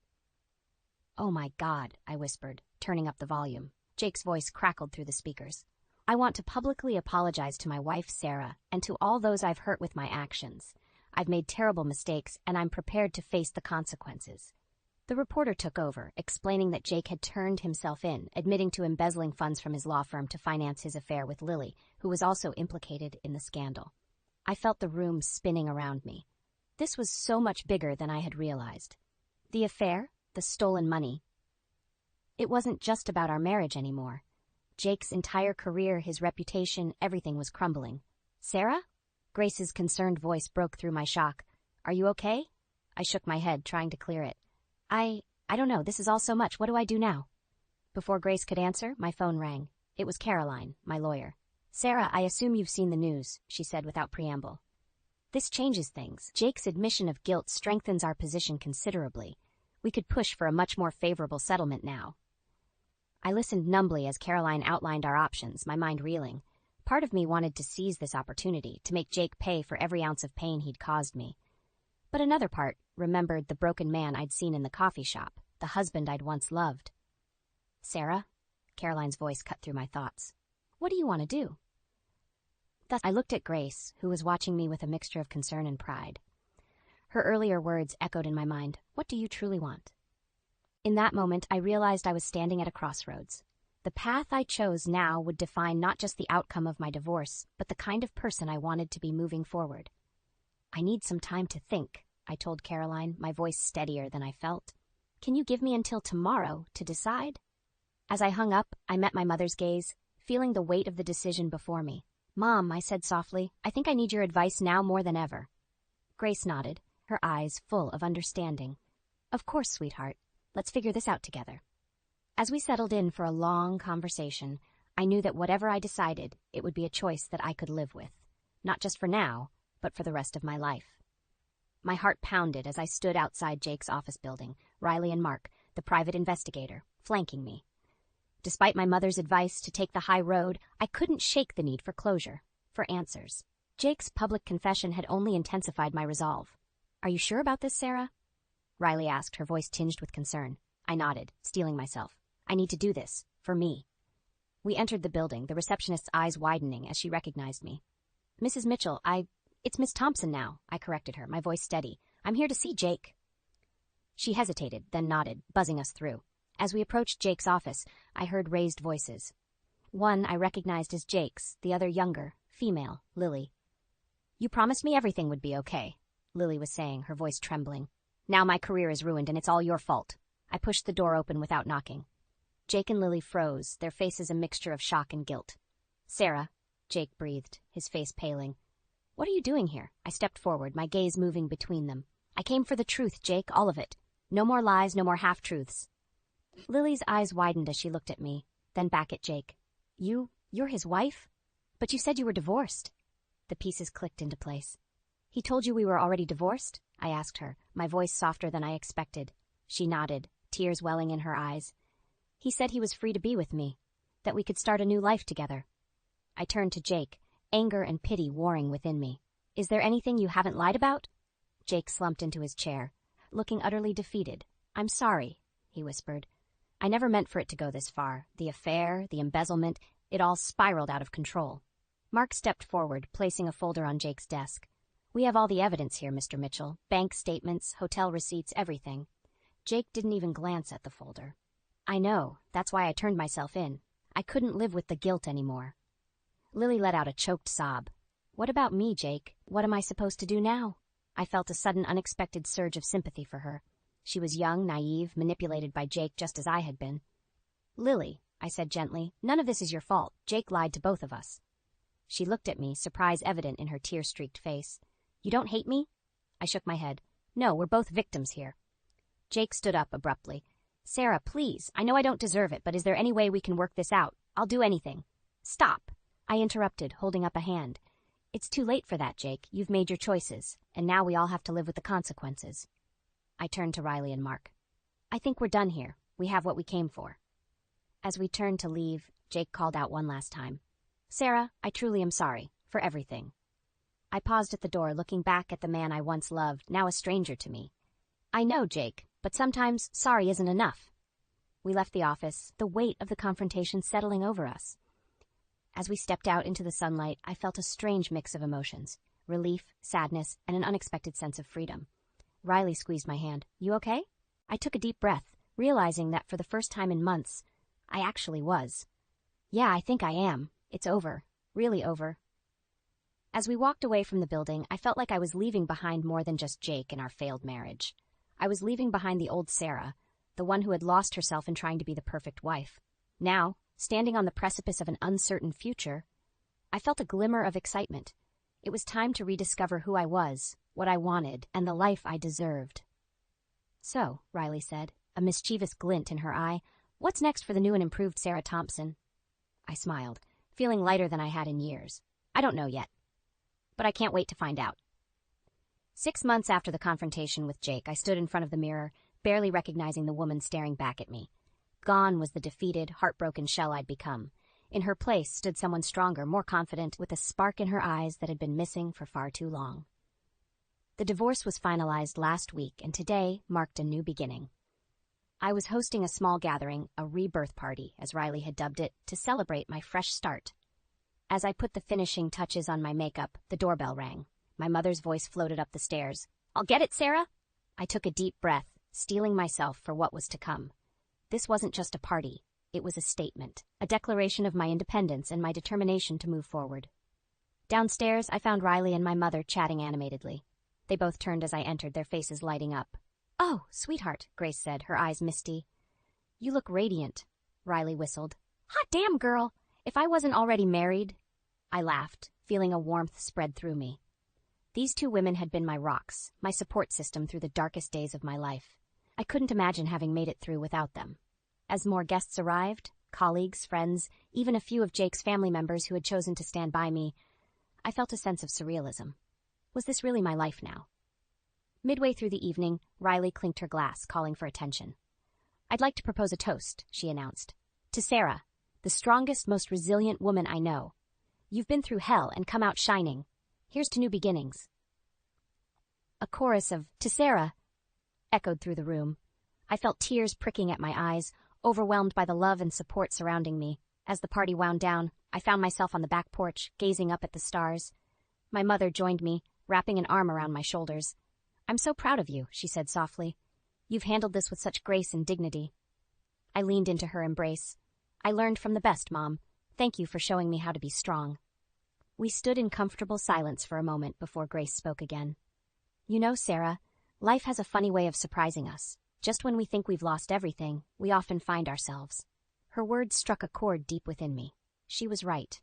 "Oh my God," I whispered, turning up the volume. Jake's voice crackled through the speakers. "I want to publicly apologize to my wife, Sarah, and to all those I've hurt with my actions. I've made terrible mistakes, and I'm prepared to face the consequences." The reporter took over, explaining that Jake had turned himself in, admitting to embezzling funds from his law firm to finance his affair with Lily, who was also implicated in the scandal. I felt the room spinning around me. This was so much bigger than I had realized. The affair, the stolen money. It wasn't just about our marriage anymore. Jake's entire career, his reputation, everything was crumbling. "Sarah?" Grace's concerned voice broke through my shock. "Are you okay?" I shook my head, trying to clear it. I don't know. This is all so much. What do I do now?" Before Grace could answer, my phone rang. It was Caroline, my lawyer. "Sarah, I assume you've seen the news," she said without preamble. "This changes things. Jake's admission of guilt strengthens our position considerably. We could push for a much more favorable settlement now." I listened numbly as Caroline outlined our options, my mind reeling. Part of me wanted to seize this opportunity, to make Jake pay for every ounce of pain he'd caused me. But another part remembered the broken man I'd seen in the coffee shop, the husband I'd once loved. "Sarah?" Caroline's voice cut through my thoughts. "What do you want to do?" I looked at Grace, who was watching me with a mixture of concern and pride. Her earlier words echoed in my mind. "What do you truly want?" In that moment, I realized I was standing at a crossroads. The path I chose now would define not just the outcome of my divorce, but the kind of person I wanted to be moving forward. "I need some time to think," I told Caroline, my voice steadier than I felt. "Can you give me until tomorrow to decide?" As I hung up, I met my mother's gaze, feeling the weight of the decision before me. "Mom," I said softly, "I think I need your advice now more than ever." Grace nodded, her eyes full of understanding. "Of course, sweetheart. Let's figure this out together." As we settled in for a long conversation, I knew that whatever I decided, it would be a choice that I could live with. Not just for now, but for the rest of my life. My heart pounded as I stood outside Jake's office building, Riley and Mark, the private investigator, flanking me. Despite my mother's advice to take the high road, I couldn't shake the need for closure, for answers. Jake's public confession had only intensified my resolve. "Are you sure about this, Sarah?" Riley asked, her voice tinged with concern. I nodded, steeling myself. "I need to do this, for me." We entered the building, the receptionist's eyes widening as she recognized me. "Mrs. Mitchell, it's Miss Thompson now," I corrected her, my voice steady. "I'm here to see Jake." She hesitated, then nodded, buzzing us through. As we approached Jake's office, I heard raised voices. One I recognized as Jake's, the other younger, female, Lily. "You promised me everything would be okay," Lily was saying, her voice trembling. "Now my career is ruined and it's all your fault." I pushed the door open without knocking. Jake and Lily froze, their faces a mixture of shock and guilt. "Sarah," Jake breathed, his face paling. "What are you doing here?" I stepped forward, my gaze moving between them. I came for the truth, Jake, all of it. No more lies, no more half-truths. Lily's eyes widened as she looked at me, then back at Jake. You're his wife? But you said you were divorced. The pieces clicked into place. He told you we were already divorced? I asked her, my voice softer than I expected. She nodded, tears welling in her eyes. He said he was free to be with me, that we could start a new life together. I turned to Jake, anger and pity warring within me. Is there anything you haven't lied about? Jake slumped into his chair, looking utterly defeated. I'm sorry, he whispered. I never meant for it to go this far. The affair, the embezzlement, it all spiraled out of control. Mark stepped forward, placing a folder on Jake's desk. We have all the evidence here, Mr. Mitchell. Bank statements, hotel receipts, everything. Jake didn't even glance at the folder. I know. That's why I turned myself in. I couldn't live with the guilt anymore. Lily let out a choked sob. What about me, Jake? What am I supposed to do now? I felt a sudden, unexpected surge of sympathy for her. She was young, naive, manipulated by Jake just as I had been. Lily, I said gently, none of this is your fault. Jake lied to both of us. She looked at me, surprise evident in her tear-streaked face. You don't hate me? I shook my head. No, we're both victims here. Jake stood up abruptly. Sarah, please, I know I don't deserve it, but is there any way we can work this out? I'll do anything. Stop, I interrupted, holding up a hand. It's too late for that, Jake. You've made your choices, and now we all have to live with the consequences. I turned to Riley and Mark. I think we're done here. We have what we came for. As we turned to leave, Jake called out one last time. Sarah, I truly am sorry for everything. I paused at the door, looking back at the man I once loved, now a stranger to me. I know, Jake, but sometimes sorry isn't enough. We left the office, the weight of the confrontation settling over us. As we stepped out into the sunlight, I felt a strange mix of emotions, relief, sadness, and an unexpected sense of freedom. Riley squeezed my hand. You okay? I took a deep breath, realizing that for the first time in months, I actually was. Yeah, I think I am. It's over. Really over. As we walked away from the building, I felt like I was leaving behind more than just Jake and our failed marriage. I was leaving behind the old Sarah, the one who had lost herself in trying to be the perfect wife. Now, standing on the precipice of an uncertain future, I felt a glimmer of excitement. It was time to rediscover who I was, what I wanted, and the life I deserved. So, Riley said, a mischievous glint in her eye, what's next for the new and improved Sarah Thompson? I smiled, feeling lighter than I had in years. I don't know yet, but I can't wait to find out. 6 months after the confrontation with Jake, I stood in front of the mirror, barely recognizing the woman staring back at me. Gone was the defeated, heartbroken shell I'd become. In her place stood someone stronger, more confident, with a spark in her eyes that had been missing for far too long. The divorce was finalized last week, and today marked a new beginning. I was hosting a small gathering, a rebirth party, as Riley had dubbed it, to celebrate my fresh start. As I put the finishing touches on my makeup, the doorbell rang. My mother's voice floated up the stairs. I'll get it, Sarah? I took a deep breath, steeling myself for what was to come. This wasn't just a party. It was a statement, a declaration of my independence and my determination to move forward. Downstairs, I found Riley and my mother chatting animatedly. They both turned as I entered, their faces lighting up. Oh, sweetheart, Grace said, her eyes misty. You look radiant, Riley whistled. Hot damn, girl! If I wasn't already married... I laughed, feeling a warmth spread through me. These two women had been my rocks, my support system through the darkest days of my life. I couldn't imagine having made it through without them. As more guests arrived, colleagues, friends, even a few of Jake's family members who had chosen to stand by me, I felt a sense of surrealism. Was this really my life now? Midway through the evening, Riley clinked her glass, calling for attention. I'd like to propose a toast, she announced. To Sarah, the strongest, most resilient woman I know. You've been through hell and come out shining. Here's to new beginnings. A chorus of, to Sarah, echoed through the room. I felt tears pricking at my eyes, overwhelmed by the love and support surrounding me. As the party wound down, I found myself on the back porch, gazing up at the stars. My mother joined me, wrapping an arm around my shoulders. I'm so proud of you, she said softly. You've handled this with such grace and dignity. I leaned into her embrace. I learned from the best, Mom. Thank you for showing me how to be strong. We stood in comfortable silence for a moment before Grace spoke again. You know, Sarah, life has a funny way of surprising us. Just when we think we've lost everything, we often find ourselves. Her words struck a chord deep within me. She was right.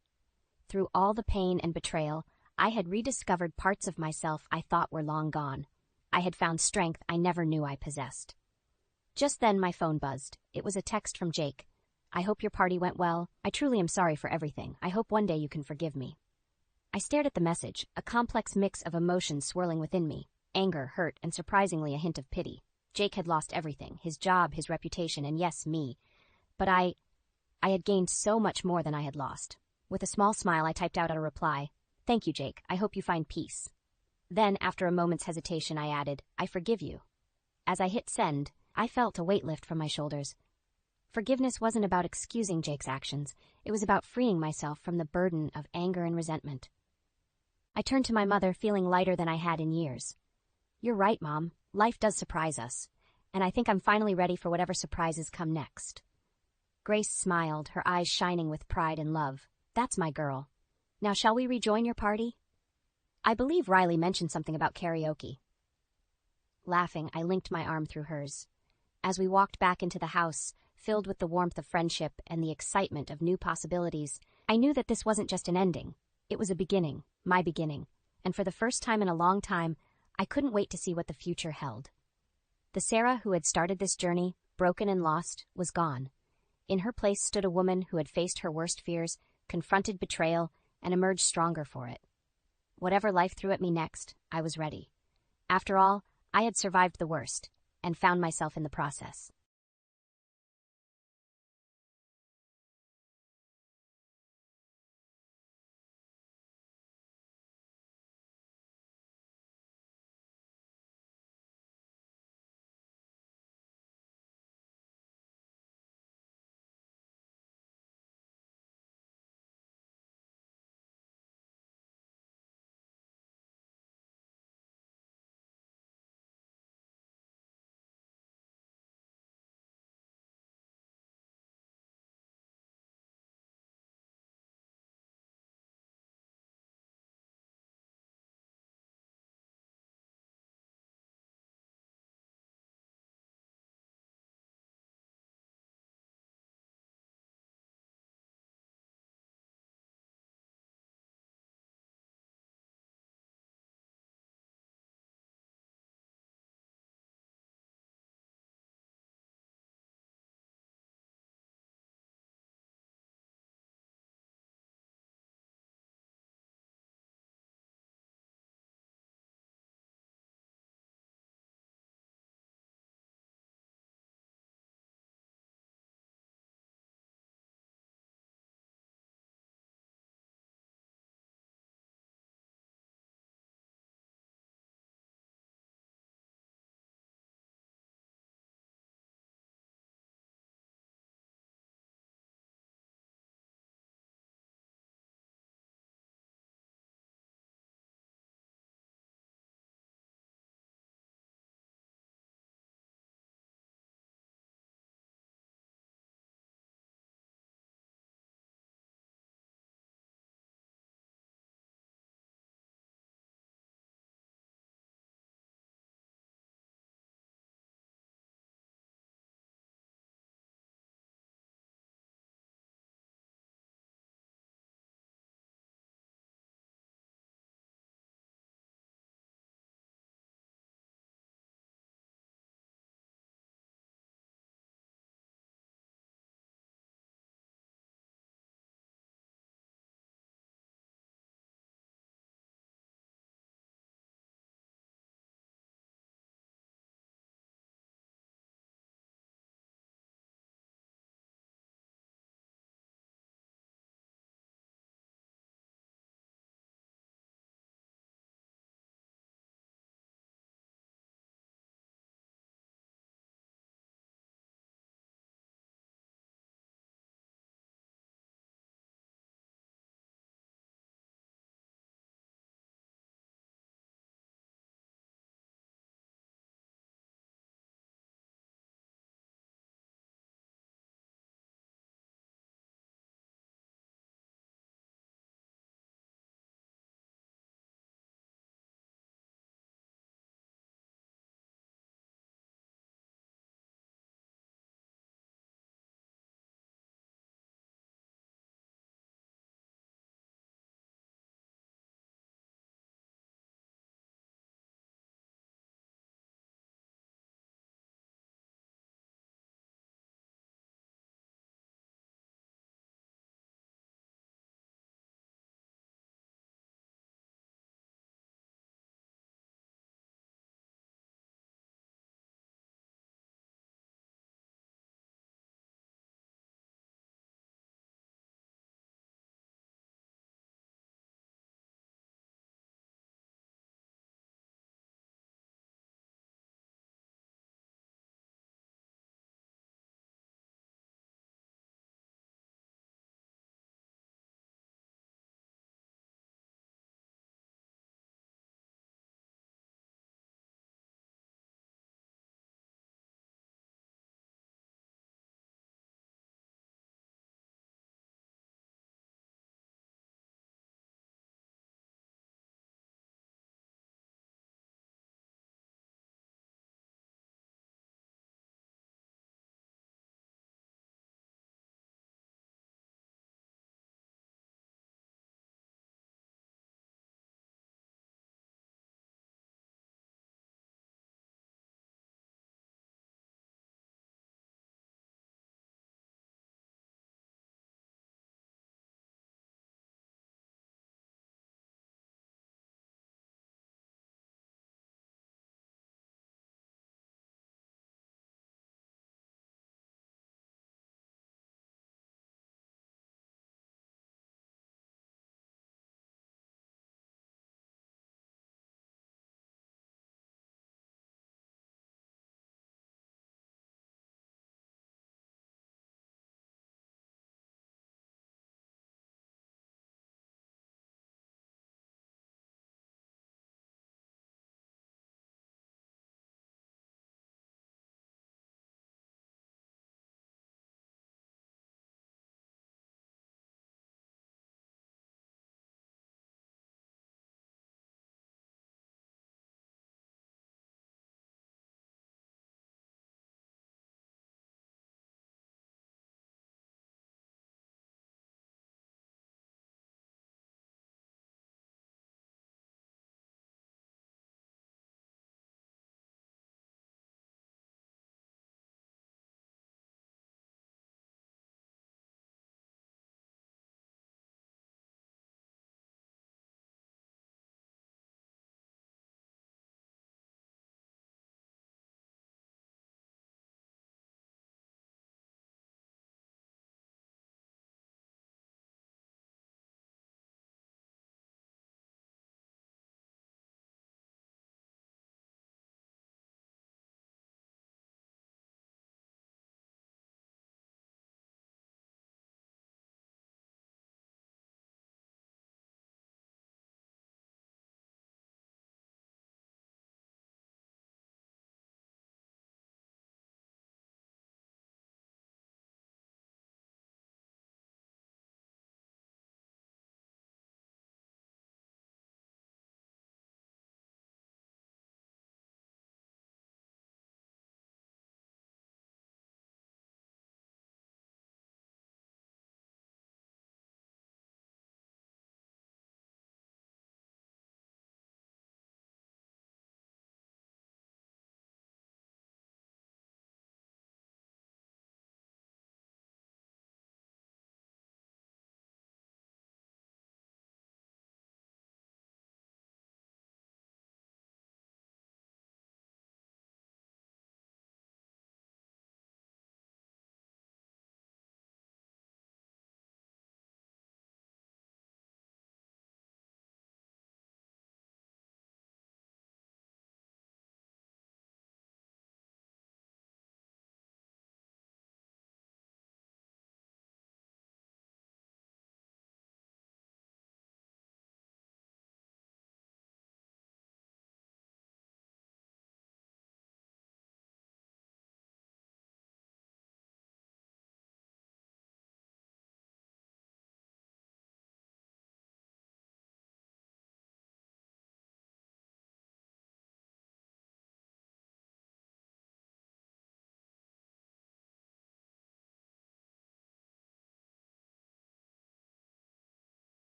Through all the pain and betrayal, I had rediscovered parts of myself I thought were long gone. I had found strength I never knew I possessed. Just then my phone buzzed. It was a text from Jake. "I hope your party went well. I truly am sorry for everything. I hope one day you can forgive me." I stared at the message, a complex mix of emotions swirling within me. Anger, hurt, and surprisingly a hint of pity. Jake had lost everything, his job, his reputation, and yes, me. But I had gained so much more than I had lost. With a small smile, I typed out a reply. "Thank you, Jake. I hope you find peace." Then, after a moment's hesitation, I added, "I forgive you." As I hit send, I felt a weight lift from my shoulders. Forgiveness wasn't about excusing Jake's actions. It was about freeing myself from the burden of anger and resentment. I turned to my mother, feeling lighter than I had in years. "You're right, Mom. Life does surprise us. And I think I'm finally ready for whatever surprises come next." Grace smiled, her eyes shining with pride and love. "That's my girl. Now shall we rejoin your party?" I believe Riley mentioned something about karaoke. Laughing, I linked my arm through hers. As we walked back into the house, filled with the warmth of friendship and the excitement of new possibilities, I knew that this wasn't just an ending. It was a beginning, my beginning, and for the first time in a long time, I couldn't wait to see what the future held. The Sarah who had started this journey, broken and lost, was gone. In her place stood a woman who had faced her worst fears, confronted betrayal, and emerged stronger for it. Whatever life threw at me next, I was ready. After all, I had survived the worst, and found myself in the process.